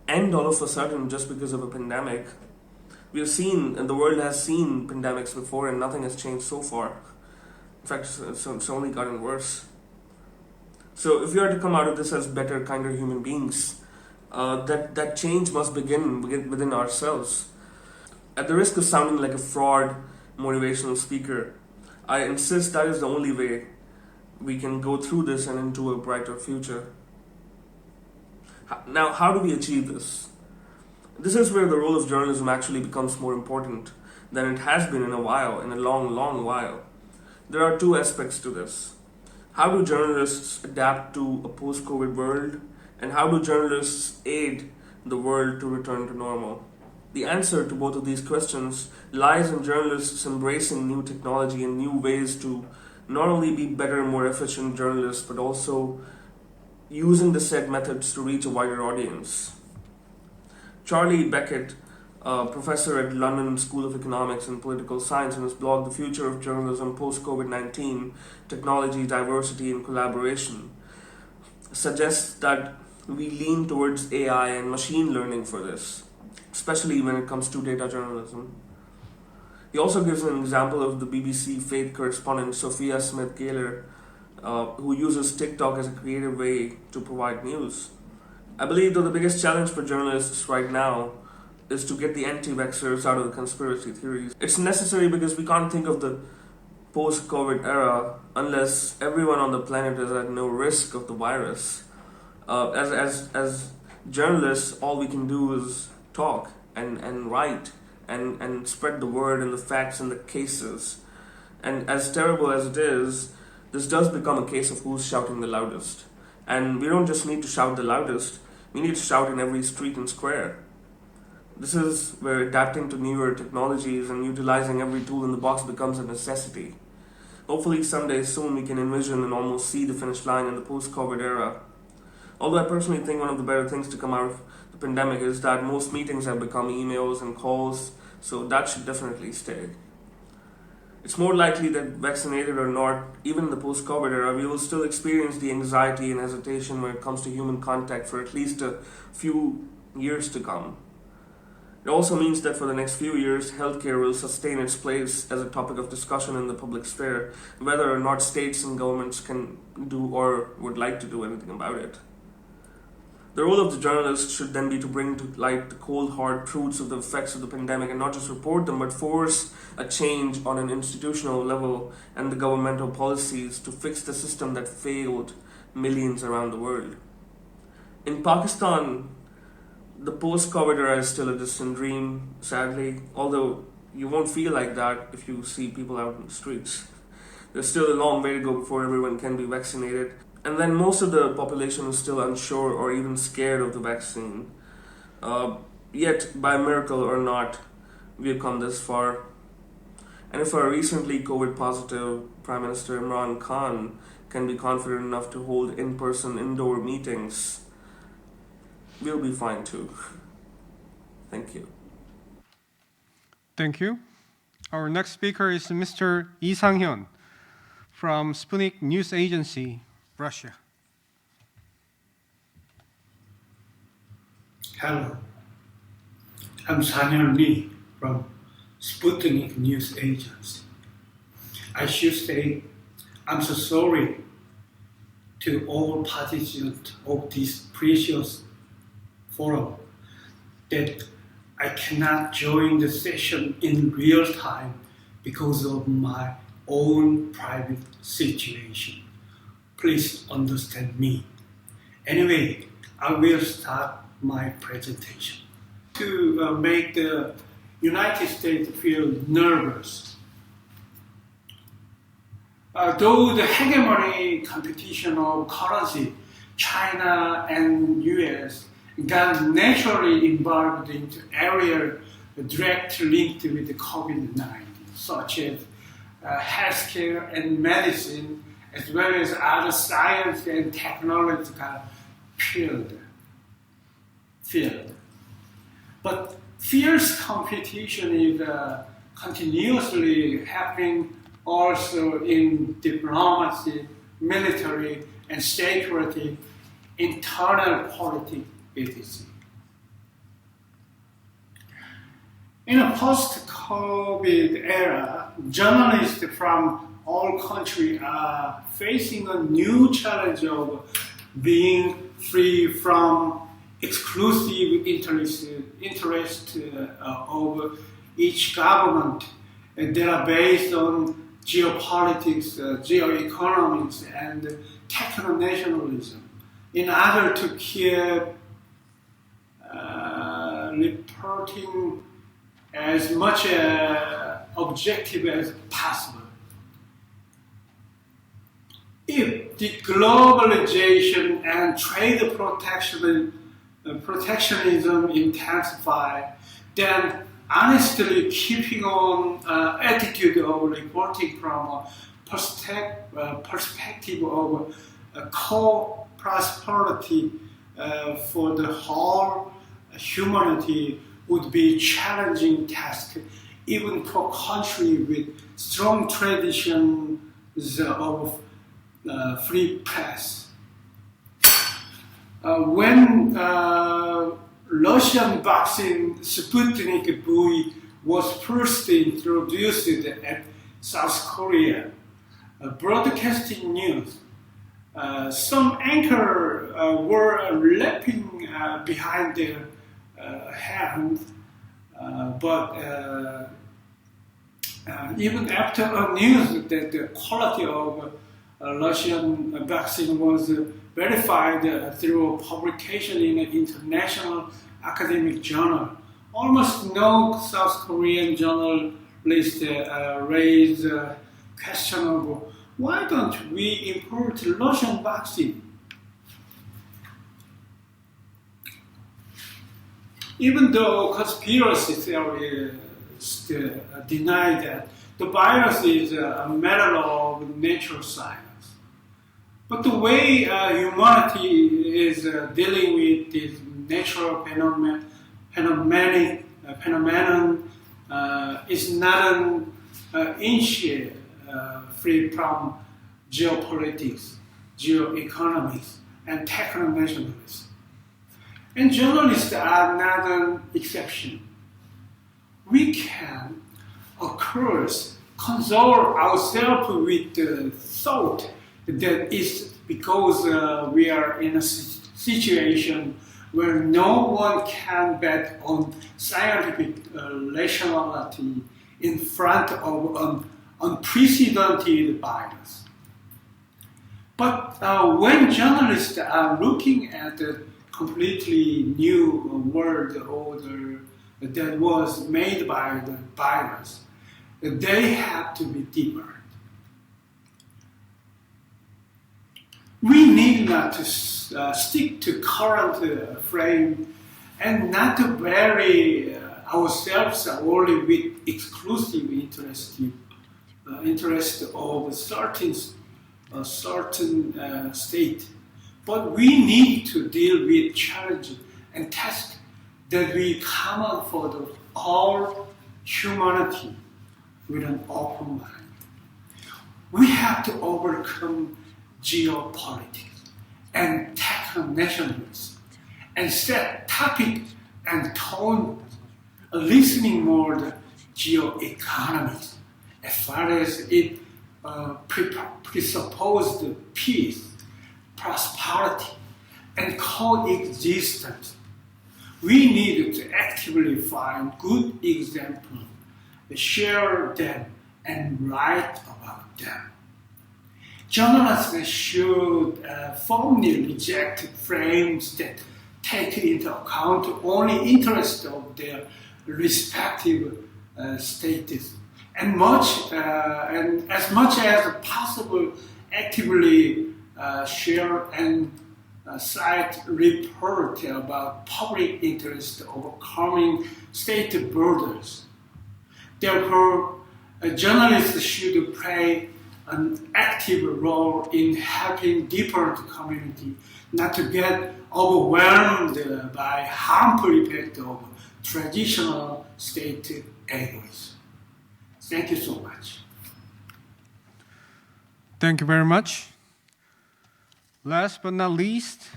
end all of a sudden just because of a pandemic. We have seen, and the world has seen pandemics before, and nothing has changed so far. In fact, it's only gotten worse. So if we are to come out of this as better, kinder human beings, that change must begin within ourselves. At the risk of sounding like a fraud motivational speaker, I insist that is the only way we can go through this and into a brighter future. Now, how do we achieve this? This is where the role of journalism actually becomes more important than it has been in a long, long while. There are 2 aspects to this. How do journalists adapt to a post-COVID world? And how do journalists aid the world to return to normal? The answer to both of these questions lies in journalists embracing new technology and new ways to not only be better, more efficient journalists, but also using the said methods to reach a wider audience. Charlie Beckett, a professor at London School of Economics and Political Science, in his blog The Future of Journalism Post-COVID-19, Technology, Diversity and Collaboration, suggests that we lean towards AI and machine learning for this, especially when it comes to data journalism. He also gives an example of the BBC faith correspondent Sophia Smith-Gaylor, who uses TikTok as a creative way to provide news. I believe that the biggest challenge for journalists right now is to get the anti-vaxxers out of the conspiracy theories. It's necessary because we can't think of the post-COVID era unless everyone on the planet is at no risk of the virus. As journalists, all we can do is talk and write and spread the word and the facts and the cases. And as terrible as it is, this does become a case of who's shouting the loudest. And we don't just need to shout the loudest, we need to shout in every street and square. This is where adapting to newer technologies and utilizing every tool in the box becomes a necessity. Hopefully someday soon we can envision and almost see the finish line in the post-COVID era. Although I personally think one of the better things to come out of the pandemic is that most meetings have become emails and calls, so that should definitely stay. It's more likely that vaccinated or not, even in the post-COVID era, we will still experience the anxiety and hesitation when it comes to human contact for at least a few years to come. It also means that for the next few years, healthcare will sustain its place as a topic of discussion in the public sphere, whether or not states and governments can do or would like to do anything about it. The role of the journalist should then be to bring to light the cold, hard truths of the effects of the pandemic and not just report them, but force a change on an institutional level and the governmental policies to fix the system that failed millions around the world. In Pakistan, the post-COVID era is still a distant dream, sadly, although you won't feel like that if you see people out in the streets. There's still a long way to go before everyone can be vaccinated. And then most of the population is still unsure or even scared of the vaccine. Yet, by miracle or not, we have come this far. And if our recently COVID positive Prime Minister Imran Khan can be confident enough to hold in-person indoor meetings, we'll be fine too. Thank you. Thank you. Our next speaker is Mr. Lee Sang-hyun from Sputnik News Agency, Russia. Hello, I'm Sang-hyun Lee from Sputnik News Agency. I should say I'm so sorry to all participants of this precious forum that I cannot join the session in real time because of my own private situation. Please understand me. Anyway, I will start my presentation. To make the United States feel nervous. Though the hegemony competition of currency, China and US got naturally involved into areas directly linked with the COVID-19, such as healthcare and medicine, as well as other science and technological field. But fierce competition is continuously happening also in diplomacy, military, and security, internal politics, etc. In a post-COVID era, journalists from all countries are facing a new challenge of being free from exclusive interest of each government that are based on geopolitics, geoeconomics, and techno-nationalism in order to keep reporting as much objective as possible. If the globalization and trade protectionism intensify, then honestly keeping on attitude of reporting from perspective of co-prosperity for the whole humanity would be a challenging task, even for country with strong traditions of free press. When Russian vaccine Sputnik V was first introduced at South Korea, broadcasting news, some anchors were lapping behind their hand, but even after news that the quality of Russian vaccine was verified through publication in an international academic journal, almost no South Korean journalist raised question of why don't we import Russian vaccine? Even though conspiracy theorists deny that the virus is a matter of natural science, but the way humanity is dealing with this natural phenomenon is not an inch free from geopolitics, geoeconomics, and techno-nationalism. And journalists are not an exception. We can, of course, console ourselves with the thought that it's because we are in a situation where no one can bet on scientific rationality in front of an unprecedented virus. But when journalists are looking at the completely new world order that was made by the virus, they have to be deeper. We need not to stick to current frame and not to bury ourselves only with exclusive interest of a certain state. But we need to deal with challenges and tasks that we common for the all humanity with an open mind. We have to overcome geopolitics and techno-nationalism and set topic and tone, listening more to geoeconomics as far as it presupposed peace, prosperity, and coexistence. We need to actively find good examples, share them, and write about them. Journalists should firmly reject frames that take into account only interests of their respective status, and as much as possible actively share and cite report about public interest overcoming state borders. Therefore, journalists should play an active role in helping different communities not to get overwhelmed by harmful effects of traditional state egoism. Thank you so much. Thank you very much. Last but not least,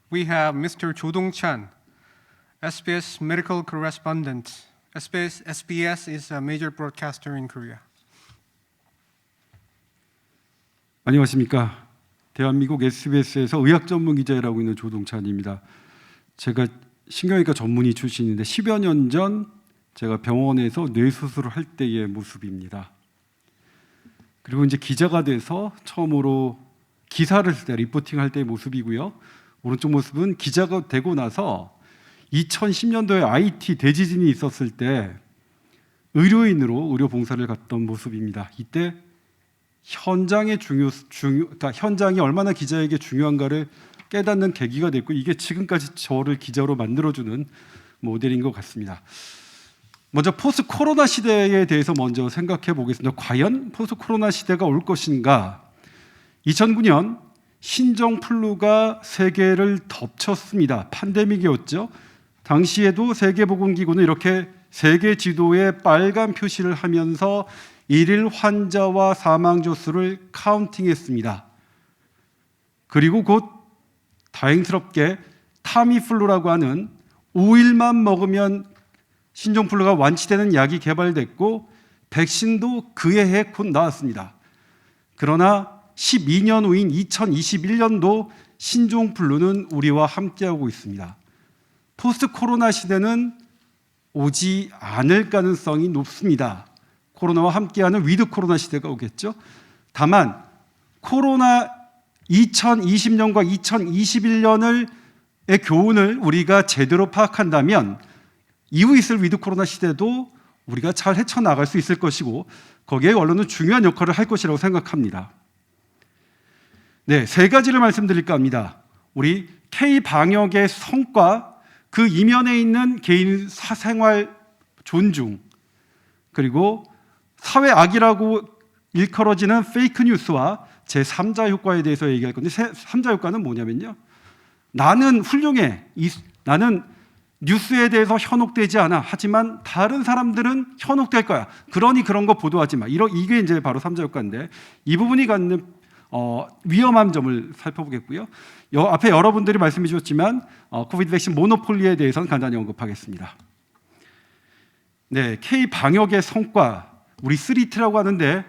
we have Mr. Jo Dong-chan, SBS medical correspondent. SBS is a major broadcaster in Korea. 안녕하십니까. 대한민국 SBS에서 의학 전문 기자 일하고 있는 조동찬입니다. 제가 신경외과 전문의 출신인데 10여 년 전 제가 병원에서 뇌수술을 할 때의 모습입니다. 그리고 이제 기자가 돼서 처음으로 기사를 쓸 때 리포팅 할 때의 모습이고요. 오른쪽 모습은 기자가 되고 나서 2010년도에 IT 대지진이 있었을 때 의료인으로 의료 봉사를 갔던 모습입니다. 이때 현장이 얼마나 기자에게 중요한가를 깨닫는 계기가 됐고 이게 지금까지 저를 기자로 만들어주는 모델인 것 같습니다. 먼저 포스트 코로나 시대에 대해서 먼저 생각해 보겠습니다. 과연 포스트 코로나 시대가 올 것인가? 2009년 신종플루가 세계를 덮쳤습니다. 팬데믹이었죠. 당시에도 세계보건기구는 이렇게 세계 지도에 빨간 표시를 하면서 일일 환자와 사망자 수를 카운팅했습니다. 그리고 곧 다행스럽게 타미플루라고 하는 5일만 먹으면 신종플루가 완치되는 약이 개발됐고 백신도 그해 해 곧 나왔습니다. 그러나 12년 후인 2021년도 신종플루는 우리와 함께하고 있습니다. 포스트 코로나 시대는 오지 않을 가능성이 높습니다. 코로나와 함께하는 위드 코로나 시대가 오겠죠. 다만 코로나 2020년과 2021년의 교훈을 우리가 제대로 파악한다면 이후 있을 위드 코로나 시대도 우리가 잘 헤쳐나갈 수 있을 것이고 거기에 언론은 중요한 역할을 할 것이라고 생각합니다. 네, 세 가지를 말씀드릴까 합니다. 우리 K-방역의 성과, 그 이면에 있는 개인 사생활 존중, 그리고 사회 악이라고 일컬어지는 페이크 뉴스와 제3자 효과에 대해서 얘기할 건데 3자 효과는 뭐냐면요. 나는 훌륭해. 나는 뉴스에 대해서 현혹되지 않아. 하지만 다른 사람들은 현혹될 거야. 그러니 그런 거 보도하지 마. 이게 이제 바로 3자 효과인데 이 부분이 갖는 위험한 점을 살펴보겠고요. 앞에 여러분들이 말씀해 주셨지만 코비드 백신 모노폴리에 대해서는 간단히 언급하겠습니다. 네, K-방역의 성과, 우리 3T라고 하는데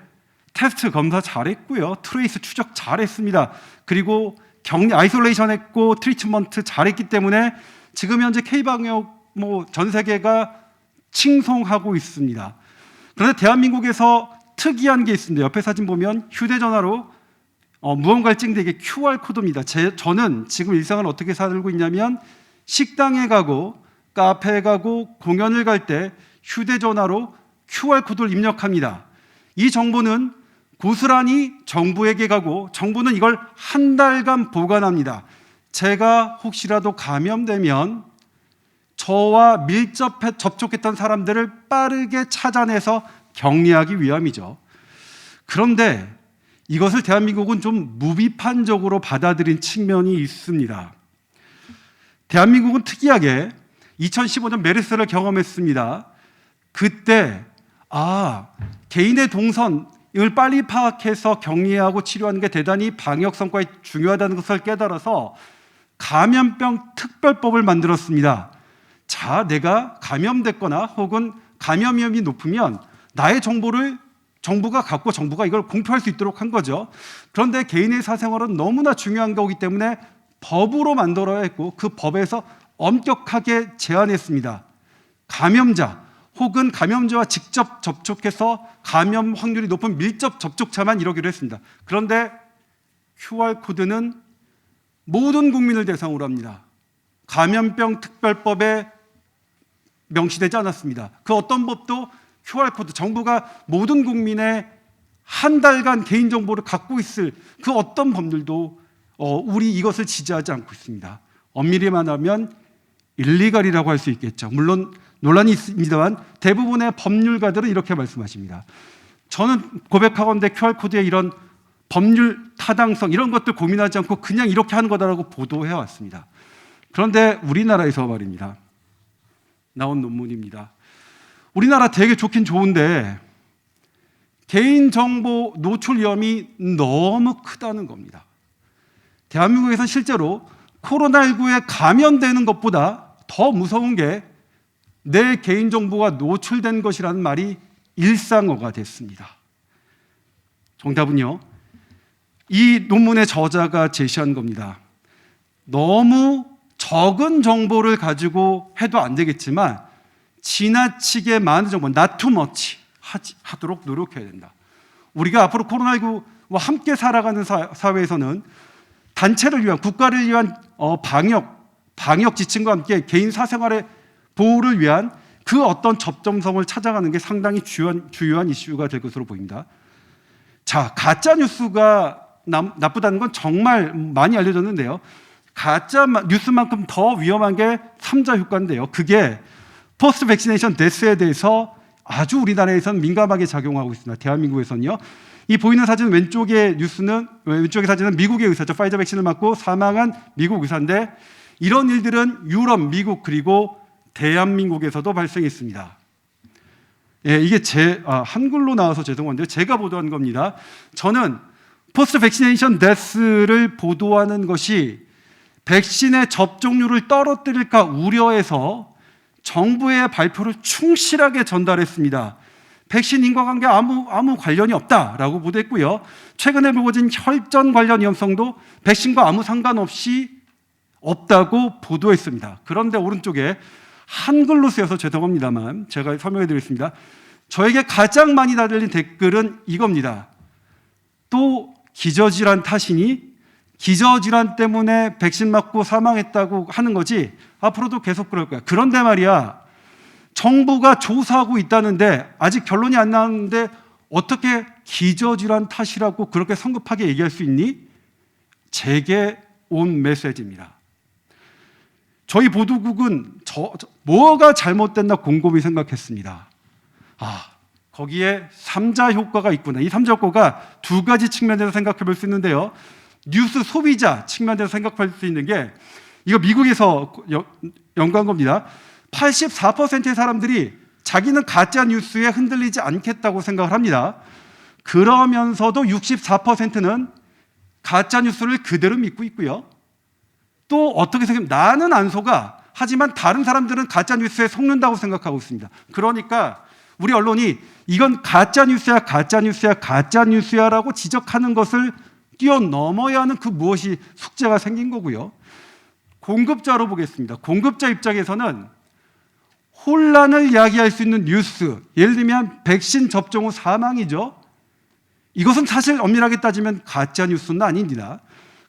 테스트 검사 잘했고요. 트레이스 추적 잘했습니다. 그리고 격리 아이솔레이션 했고 트리트먼트 잘했기 때문에 지금 현재 K-방역 전 세계가 칭송하고 있습니다. 그런데 대한민국에서 특이한 게 있습니다. 옆에 사진 보면 휴대전화로 무언가를 찍는데 이게 QR코드입니다. 저는 지금 일상을 어떻게 살고 있냐면 식당에 가고 카페에 가고 공연을 갈 때 휴대전화로 QR코드를 입력합니다. 이 정보는 고스란히 정부에게 가고 정부는 이걸 한 달간 보관합니다. 제가 혹시라도 감염되면 저와 밀접해 접촉했던 사람들을 빠르게 찾아내서 격리하기 위함이죠. 그런데 이것을 대한민국은 좀 무비판적으로 받아들인 측면이 있습니다. 대한민국은 특이하게 2015년 메르스를 경험했습니다. 그때 개인의 동선을 빨리 파악해서 격리하고 치료하는 게 대단히 방역 성과에 중요하다는 것을 깨달아서 감염병 특별법을 만들었습니다. 자, 내가 감염됐거나 혹은 감염 위험이 높으면 나의 정보를 정부가 갖고 정부가 이걸 공표할 수 있도록 한 거죠. 그런데 개인의 사생활은 너무나 중요한 거기 때문에 법으로 만들어야 했고 그 법에서 엄격하게 제한했습니다. 감염자 혹은 감염자와 직접 접촉해서 감염 확률이 높은 밀접 접촉자만 이러기로 했습니다. 그런데 QR코드는 모든 국민을 대상으로 합니다. 감염병 특별법에 명시되지 않았습니다. 그 어떤 법도 QR코드, 정부가 모든 국민의 한 달간 개인정보를 갖고 있을 그 어떤 법률도 우리 이것을 지지하지 않고 있습니다. 엄밀히 말하면 일리갈이라고 할 수 있겠죠. 물론 논란이 있습니다만 대부분의 법률가들은 이렇게 말씀하십니다. 저는 고백하건대 QR코드의 이런 법률 타당성 이런 것들 고민하지 않고 그냥 이렇게 하는 거다라고 보도해 왔습니다. 그런데 우리나라에서 말입니다. 나온 논문입니다. 우리나라 되게 좋긴 좋은데 개인정보 노출 위험이 너무 크다는 겁니다. 대한민국에서 실제로 코로나19에 감염되는 것보다 더 무서운 게 내 개인정보가 노출된 것이라는 말이 일상어가 됐습니다. 정답은요, 이 논문의 저자가 제시한 겁니다. 너무 적은 정보를 가지고 해도 안 되겠지만 지나치게 많은 정보, not too much 하도록 노력해야 된다. 우리가 앞으로 코로나19와 함께 살아가는 사회에서는 단체를 위한, 국가를 위한 방역 지침과 함께 개인 사생활의 보호를 위한 그 어떤 접점성을 찾아가는 게 상당히 주요한 이슈가 될 것으로 보입니다. 자, 가짜 뉴스가 나쁘다는 건 정말 많이 알려졌는데요. 가짜 뉴스만큼 더 위험한 게 3자 효과인데요. 그게 포스트 백시네이션 데스에 대해서 아주 우리나라에서는 민감하게 작용하고 있습니다. 대한민국에서는요. 이 보이는 사진 왼쪽의 사진은 미국의 의사죠. 파이저 백신을 맞고 사망한 미국 의사인데 이런 일들은 유럽, 미국 그리고 대한민국에서도 발생했습니다. 예, 이게 한글로 나와서 죄송한데요. 제가 보도한 겁니다. 저는 포스트 백시네이션 데스를 보도하는 것이 백신의 접종률을 떨어뜨릴까 우려해서 정부의 발표를 충실하게 전달했습니다. 백신 인과관계 아무 관련이 없다라고 보도했고요. 최근에 불거진 혈전 관련 위험성도 백신과 아무 상관없이 없다고 보도했습니다. 그런데 오른쪽에 한글로 쓰여서 죄송합니다만 제가 설명해 드리겠습니다. 저에게 가장 많이 달린 댓글은 이겁니다. 또 기저질환 탓이니 기저질환 때문에 백신 맞고 사망했다고 하는 거지 앞으로도 계속 그럴 거야. 그런데 말이야, 정부가 조사하고 있다는데 아직 결론이 안 나왔는데 어떻게 기저질환 탓이라고 그렇게 성급하게 얘기할 수 있니? 제게 온 메시지입니다. 저희 보도국은 뭐가 잘못됐나 곰곰이 생각했습니다. 거기에 3자 효과가 있구나. 이 3자 효과가 두 가지 측면에서 생각해 볼 수 있는데요. 뉴스 소비자 측면에서 생각할 수 있는 게 이거 미국에서 연구한 겁니다. 84%의 사람들이 자기는 가짜 뉴스에 흔들리지 않겠다고 생각을 합니다. 그러면서도 64%는 가짜 뉴스를 그대로 믿고 있고요. 또 어떻게 생각하면 나는 안 속아. 하지만 다른 사람들은 가짜 뉴스에 속는다고 생각하고 있습니다. 그러니까 우리 언론이 이건 가짜 뉴스야, 가짜 뉴스야, 가짜 뉴스야라고 지적하는 것을 뛰어넘어야 하는 그 무엇이 숙제가 생긴 거고요. 공급자로 보겠습니다. 공급자 입장에서는 혼란을 야기할 수 있는 뉴스, 예를 들면 백신 접종 후 사망이죠. 이것은 사실 엄밀하게 따지면 가짜 뉴스는 아닙니다.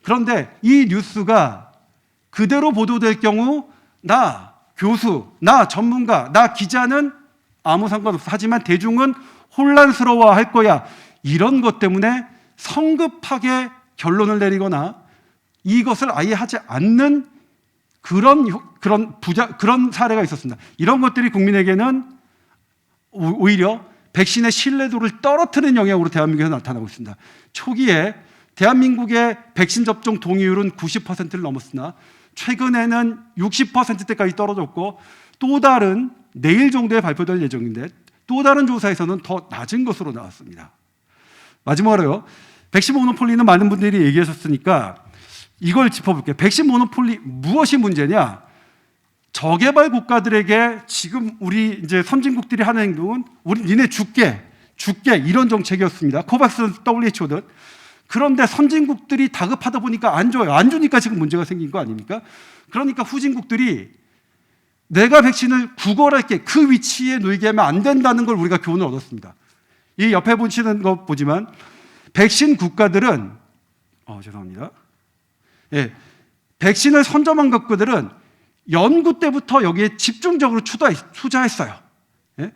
그런데 이 뉴스가 그대로 보도될 경우 나 교수, 나 전문가, 나 기자는 아무 상관없어. 하지만 대중은 혼란스러워할 거야. 이런 것 때문에 성급하게 결론을 내리거나 이것을 아예 하지 않는 그런 사례가 있었습니다. 이런 것들이 국민에게는 오히려 백신의 신뢰도를 떨어뜨리는 영향으로 대한민국에서 나타나고 있습니다. 초기에 대한민국의 백신 접종 동의율은 90%를 넘었으나 최근에는 60%대까지 떨어졌고 또 다른 내일 정도에 발표될 예정인데 또 다른 조사에서는 더 낮은 것으로 나왔습니다. 마지막으로요. 백신 모노폴리는 많은 분들이 얘기하셨으니까 이걸 짚어볼게요. 백신 모노폴리 무엇이 문제냐? 저개발 국가들에게 지금 우리 이제 선진국들이 하는 행동은 우리 니네 줄게 이런 정책이었습니다. 코박스 WHO든. 그런데 선진국들이 다급하다 보니까 안 줘요. 안 주니까 지금 문제가 생긴 거 아닙니까? 그러니까 후진국들이 내가 백신을 구걸할게 그 위치에 놓이게 하면 안 된다는 걸 우리가 교훈을 얻었습니다. 이 옆에 보시는 거 보지만 백신 국가들은 죄송합니다. 예, 백신을 선점한 국가들은 연구 때부터 여기에 집중적으로 투자했어요. 예?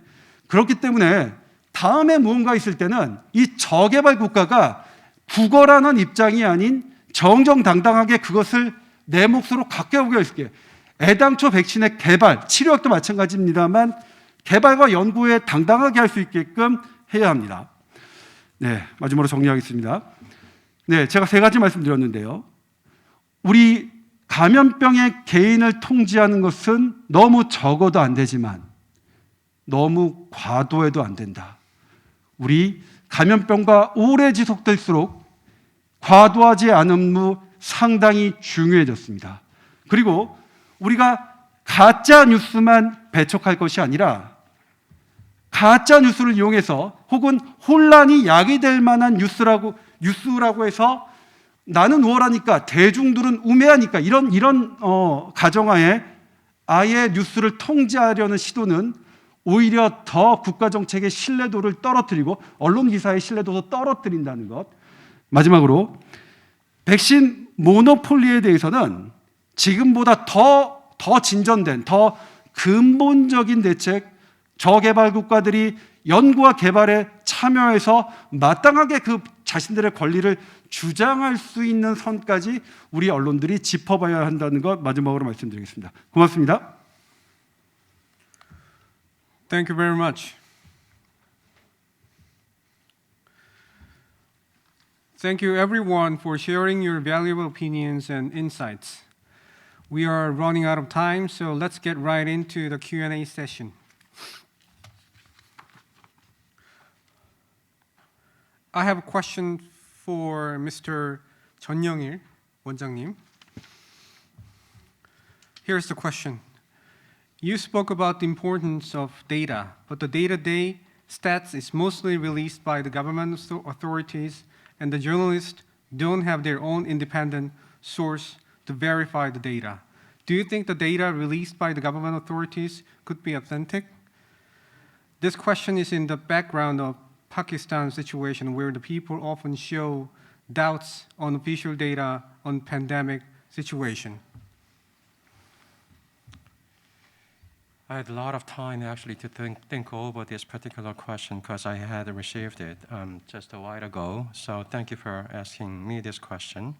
그렇기 때문에 다음에 무언가 있을 때는 이 저개발 국가가 구걸하는 입장이 아닌 정정당당하게 그것을 내 몫으로 갖게 있을게요. 애당초 백신의 개발, 치료약도 마찬가지입니다만 개발과 연구에 당당하게 할 수 있게끔 해야 합니다. 네, 마지막으로 정리하겠습니다. 네, 제가 3가지 말씀드렸는데요. 우리 감염병의 개인을 통제하는 것은 너무 적어도 안 되지만 너무 과도해도 안 된다. 우리 감염병과 오래 지속될수록 과도하지 않음무 상당히 중요해졌습니다. 그리고 우리가 가짜 뉴스만 배척할 것이 아니라 가짜 뉴스를 이용해서 혹은 혼란이 야기될 만한 뉴스라고 해서 나는 우월하니까 대중들은 우매하니까 이런 가정하에 아예 뉴스를 통제하려는 시도는 오히려 더 국가 정책의 신뢰도를 떨어뜨리고 언론 기사의 신뢰도도 떨어뜨린다는 것. 마지막으로 백신 모노폴리에 대해서는 지금보다 더 진전된 더 근본적인 대책, 저개발 국가들이 연구와 개발에 참여해서 마땅하게 그 자신들의 권리를 주장할 수 있는 선까지 우리 언론들이 짚어봐야 한다는 것 마지막으로 말씀드리겠습니다. 고맙습니다. Thank you very much. Thank you everyone for sharing your valuable opinions and insights. We are running out of time, so let's get right into the Q&A session. I have a question for Mr. 전영일 원장님. Here's the question. You spoke about the importance of data, but the day-to-day stats is mostly released by the government authorities, and the journalists don't have their own independent source to verify the data. Do you think the data released by the government authorities could be authentic? This question is in the background of Pakistan's situation, where the people often show doubts on official data on pandemic situation. I had a lot of time actually to think over this particular question because I had received it just a while ago. So thank you for asking me this question.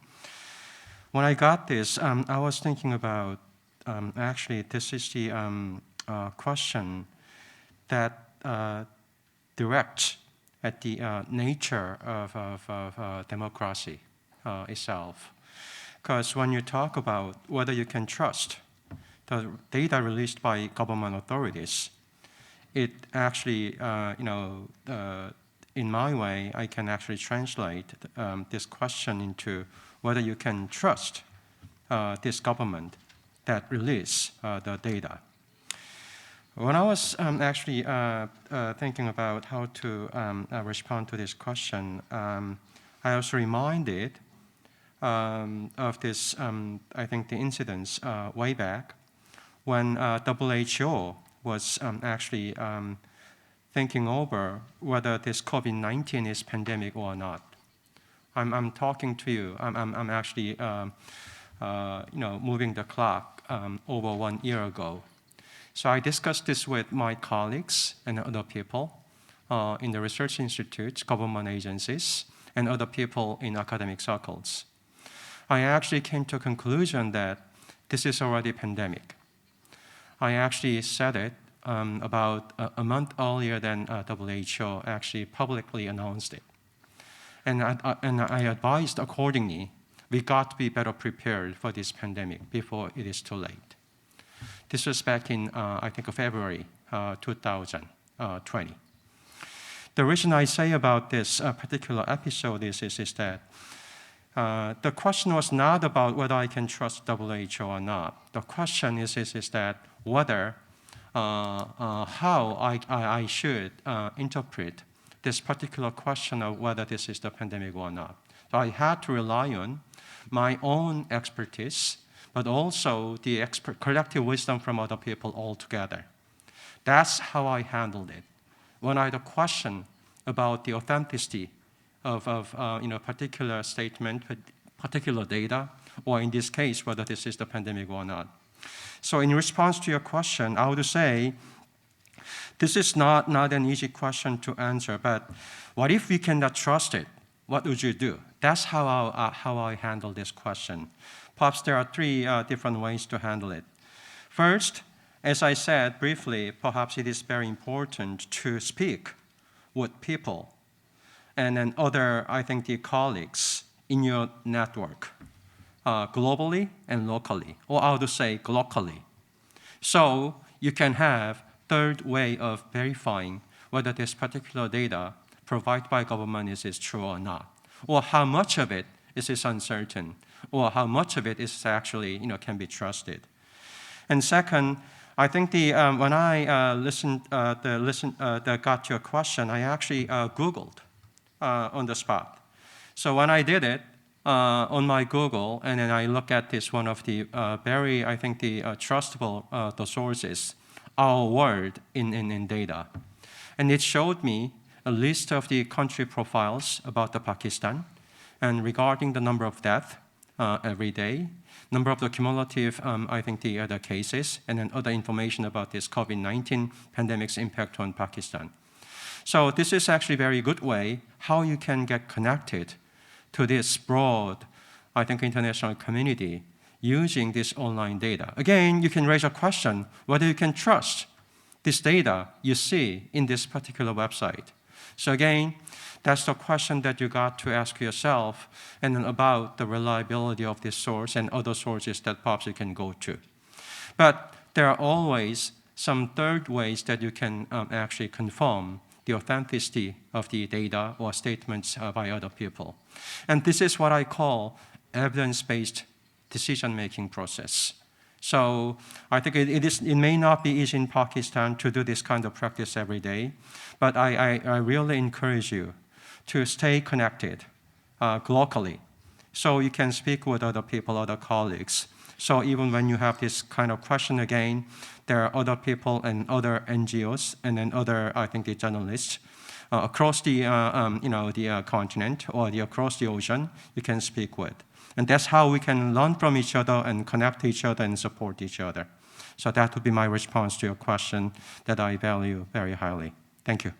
When I got this, I was thinking about actually this is the question that directs at the nature of democracy itself. Because when you talk about whether you can trust the data released by government authorities, it actually, in my way, I can actually translate this question into whether you can trust this government that release the data. When I was actually thinking about how to respond to this question, I was reminded of this, I think the incidents way back when WHO was actually thinking over whether this COVID-19 is pandemic or not. I'm talking to you. I'm actually moving the clock over 1 year ago. So I discussed this with my colleagues and other people in the research institutes, government agencies, and other people in academic circles. I actually came to a conclusion that this is already a pandemic. I actually said it about a month earlier than WHO actually publicly announced it. And I advised accordingly, we got to be better prepared for this pandemic before it is too late. This was back in, I think, February 2020. The reason I say about this particular episode is that the question was not about whether I can trust WHO or not. The question is that whether, how I should interpret this particular question of whether this is the pandemic or not. So I had to rely on my own expertise, but also the collective wisdom from other people altogether. That's how I handled it. When I had a question about the authenticity of particular statement, particular data, or in this case, whether this is the pandemic or not. So in response to your question, I would say, this is not an easy question to answer, but what if we cannot trust it? What would you do? That's how I handle this question. Perhaps there are three different ways to handle it. First, as I said briefly, perhaps it is very important to speak with people and then other, I think, the colleagues in your network, globally and locally, or I would say locally. So you can have third way of verifying whether this particular data provided by government is true or not, or how much of it is uncertain, or how much of it is actually can be trusted. And second, I think when I got your question, I actually Googled on the spot. So when I did it on my Google, and then I look at this one of the very, I think, the trustable the sources, Our World in data. And it showed me a list of the country profiles about the Pakistan, and regarding the number of deaths every day, number of the cumulative, I think, the other cases, and then other information about this COVID-19 pandemic's impact on Pakistan. So this is actually a very good way how you can get connected to this broad, I think, international community using this online data. Again, you can raise a question whether you can trust this data you see in this particular website? So again, that's the question that you got to ask yourself, and then about the reliability of this source and other sources that perhaps you can go to. But there are always some third ways that you can actually confirm the authenticity of the data or statements by other people. And this is what I call evidence-based decision-making process. So I think it may not be easy in Pakistan to do this kind of practice every day, but I really encourage you to stay connected locally, so you can speak with other people, other colleagues. So even when you have this kind of question again, there are other people and other NGOs and then other, I think, the journalists across the the continent or across the ocean you can speak with. And that's how we can learn from each other and connect each other and support each other. So that would be my response to your question that I value very highly. Thank you.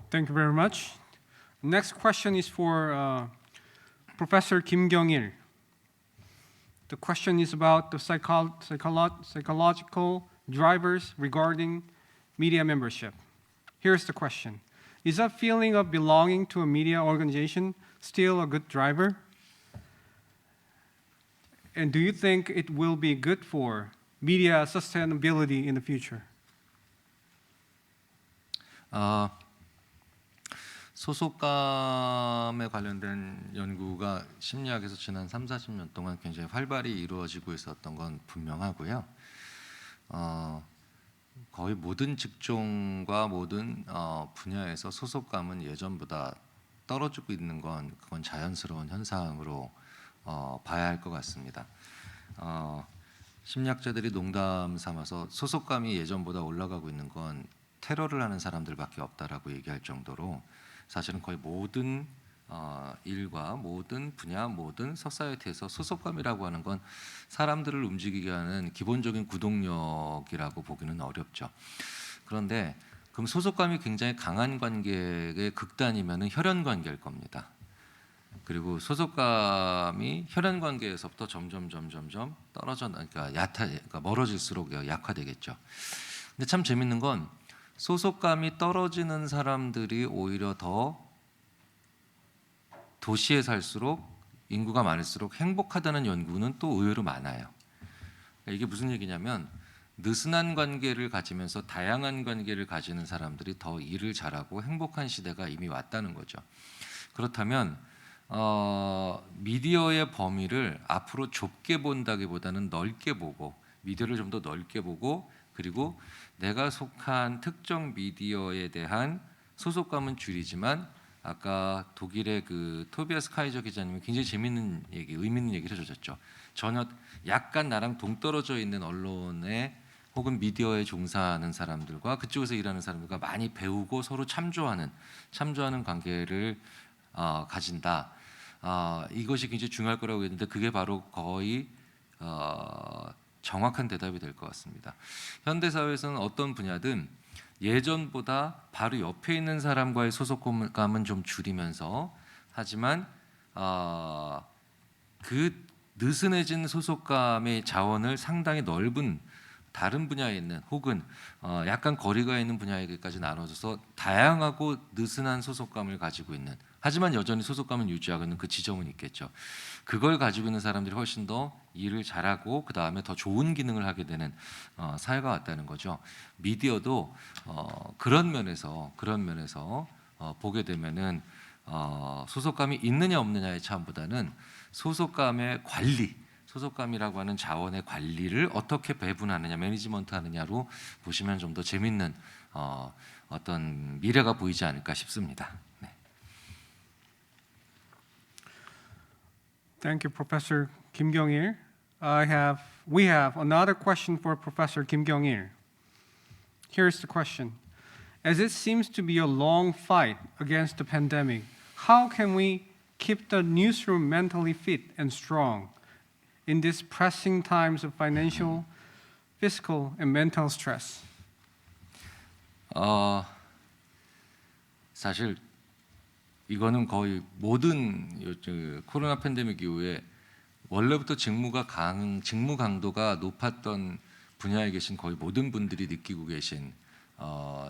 Thank you very much. Next question is for Professor Kim Kyung-il. The question is about the psychological drivers regarding media membership. Here's the question. Is that feeling of belonging to a media organization still a good driver? And do you think it will be good for media sustainability in the future? 소속감에 관련된 연구가 심리학에서 지난 3, 40년 동안 굉장히 활발히 이루어지고 있었던 건 분명하고요. 거의 모든 직종과 모든 분야에서 소속감은 예전보다 떨어지고 있는 건 그건 자연스러운 현상으로 봐야 할 것 같습니다. 심리학자들이 농담 삼아서 소속감이 예전보다 올라가고 있는 건 테러를 하는 사람들밖에 없다라고 얘기할 정도로 사실은 거의 모든 일과 모든 분야, 모든 서사이트에서 소속감이라고 하는 건 사람들을 움직이게 하는 기본적인 구동력이라고 보기는 어렵죠. 그런데 그럼 소속감이 굉장히 강한 관계의 극단이면은 혈연 관계일 겁니다. 그리고 소속감이 혈연 관계에서부터 점점 떨어져, 그러니까 멀어질수록 약화되겠죠. 근데 참 재밌는 건 소속감이 떨어지는 사람들이 오히려 더 도시에 살수록 인구가 많을수록 행복하다는 연구는 또 의외로 많아요. 그러니까 이게 무슨 얘기냐면 느슨한 관계를 가지면서 다양한 관계를 가지는 사람들이 더 일을 잘하고 행복한 시대가 이미 왔다는 거죠. 그렇다면 미디어의 범위를 앞으로 좁게 본다기보다는 넓게 보고 미디어를 좀 더 넓게 보고 그리고 내가 속한 특정 미디어에 대한 소속감은 줄이지만 아까 독일의 그 토비아스 카이저 기자님이 굉장히 재밌는 얘기, 의미 있는 얘기를 해주셨죠. 전혀 약간 나랑 동떨어져 있는 언론에 혹은 미디어에 종사하는 사람들과 그쪽에서 일하는 사람들과 많이 배우고 서로 참조하는 관계를 가진다. 이것이 굉장히 중요할 거라고 했는데 그게 바로 거의 정확한 대답이 될 것 같습니다. 현대 사회에서는 어떤 분야든 예전보다 바로 옆에 있는 사람과의 소속감은 좀 줄이면서 하지만 그 느슨해진 소속감의 자원을 상당히 넓은 다른 분야에 있는 혹은 약간 거리가 있는 분야에게까지 나눠져서 다양하고 느슨한 소속감을 가지고 있는 하지만 여전히 소속감을 유지하고 있는 그 지점은 있겠죠. 그걸 가지고 있는 사람들이 훨씬 더 일을 잘하고 그 다음에 더 좋은 기능을 하게 되는 사회가 왔다는 거죠. 미디어도 그런 면에서 보게 되면은 소속감이 있느냐 없느냐의 차원보다는 소속감의 관리, 소속감이라고 하는 자원의 관리를 어떻게 배분하느냐, 매니지먼트하느냐로 보시면 좀 더 재밌는 어떤 미래가 보이지 않을까 싶습니다. 네. Thank you, Professor Kim Kyung-il. We have another question for Professor Kim Kyung-il. Here's the question. As it seems to be a long fight against the pandemic, how can we keep the newsroom mentally fit and strong in these pressing times of financial, physical, and mental stress? 사실 이거는 거의 모든 코로나 팬데믹 이후에 원래부터 직무 강도가 높았던 분야에 계신 거의 모든 분들이 느끼고 계신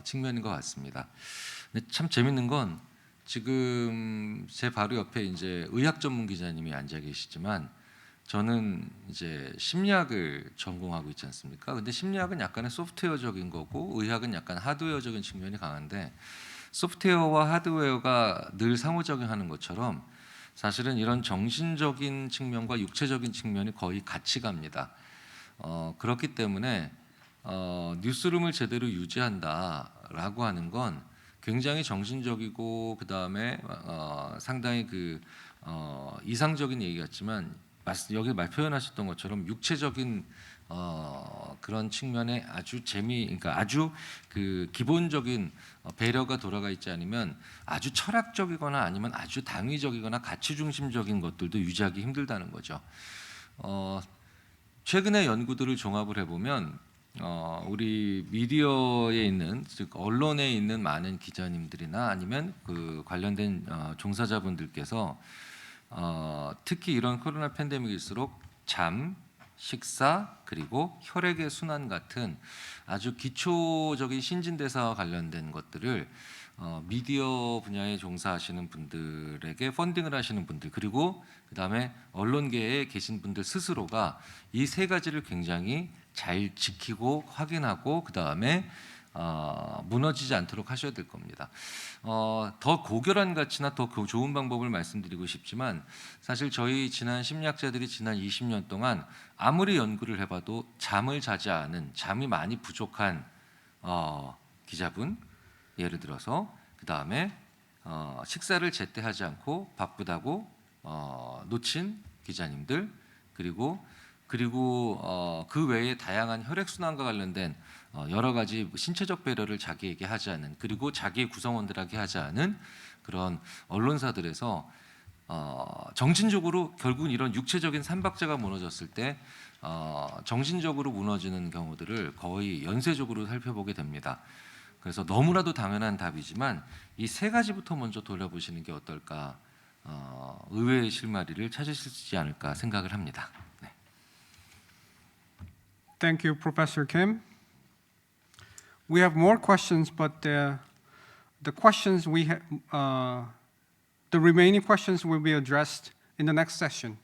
측면인 것 같습니다. 근데 참 재밌는 건 지금 제 바로 옆에 이제 의학 전문 기자님이 앉아 계시지만 저는 이제 심리학을 전공하고 있지 않습니까? 근데 심리학은 약간의 소프트웨어적인 거고 의학은 약간 하드웨어적인 측면이 강한데 소프트웨어와 하드웨어가 늘 상호작용하는 것처럼 사실은 이런 정신적인 측면과 육체적인 측면이 거의 같이 갑니다. 그렇기 때문에 뉴스룸을 제대로 유지한다라고 하는 건 굉장히 정신적이고 그 다음에 상당히 이상적인 얘기 같지만 여기 말 표현하셨던 것처럼 육체적인 그런 측면에 그러니까 아주 그 기본적인 배려가 돌아가 있지 않으면 아주 철학적이거나 아니면 아주 당위적이거나 가치 중심적인 것들도 유지하기 힘들다는 거죠. 최근의 연구들을 종합을 해보면 우리 미디어에 있는 즉 언론에 있는 많은 기자님들이나 아니면 그 관련된 종사자분들께서 특히 이런 코로나 팬데믹일수록 잠, 식사 그리고 혈액의 순환 같은 아주 기초적인 신진대사와 관련된 것들을 미디어 분야에 종사하시는 분들에게 펀딩을 하시는 분들 그리고 그 다음에 언론계에 계신 분들 스스로가 이 세 가지를 굉장히 잘 지키고 확인하고 그 다음에 무너지지 않도록 하셔야 될 겁니다. 더 고결한 가치나 더 좋은 방법을 말씀드리고 싶지만 사실 저희 지난 심리학자들이 지난 20년 동안 아무리 연구를 해봐도 잠을 자지 않은 잠이 많이 부족한 기자분 예를 들어서 그 다음에 식사를 제때 하지 않고 바쁘다고 놓친 기자님들 그리고 그 외에 다양한 혈액순환과 관련된 여러 가지 신체적 배려를 자기에게 하지 않은 그리고 자기의 구성원들에게 하지 않은 그런 언론사들에서 정신적으로 결국은 이런 육체적인 삼박자가 무너졌을 때 정신적으로 무너지는 경우들을 거의 연쇄적으로 살펴보게 됩니다. 그래서 너무나도 당연한 답이지만 이 세 가지부터 먼저 돌려보시는 게 어떨까 의외의 실마리를 찾으실 수 있지 않을까 생각을 합니다. 네. Thank you, Professor Kim. We have more questions, but the questions the remaining questions will be addressed in the next session.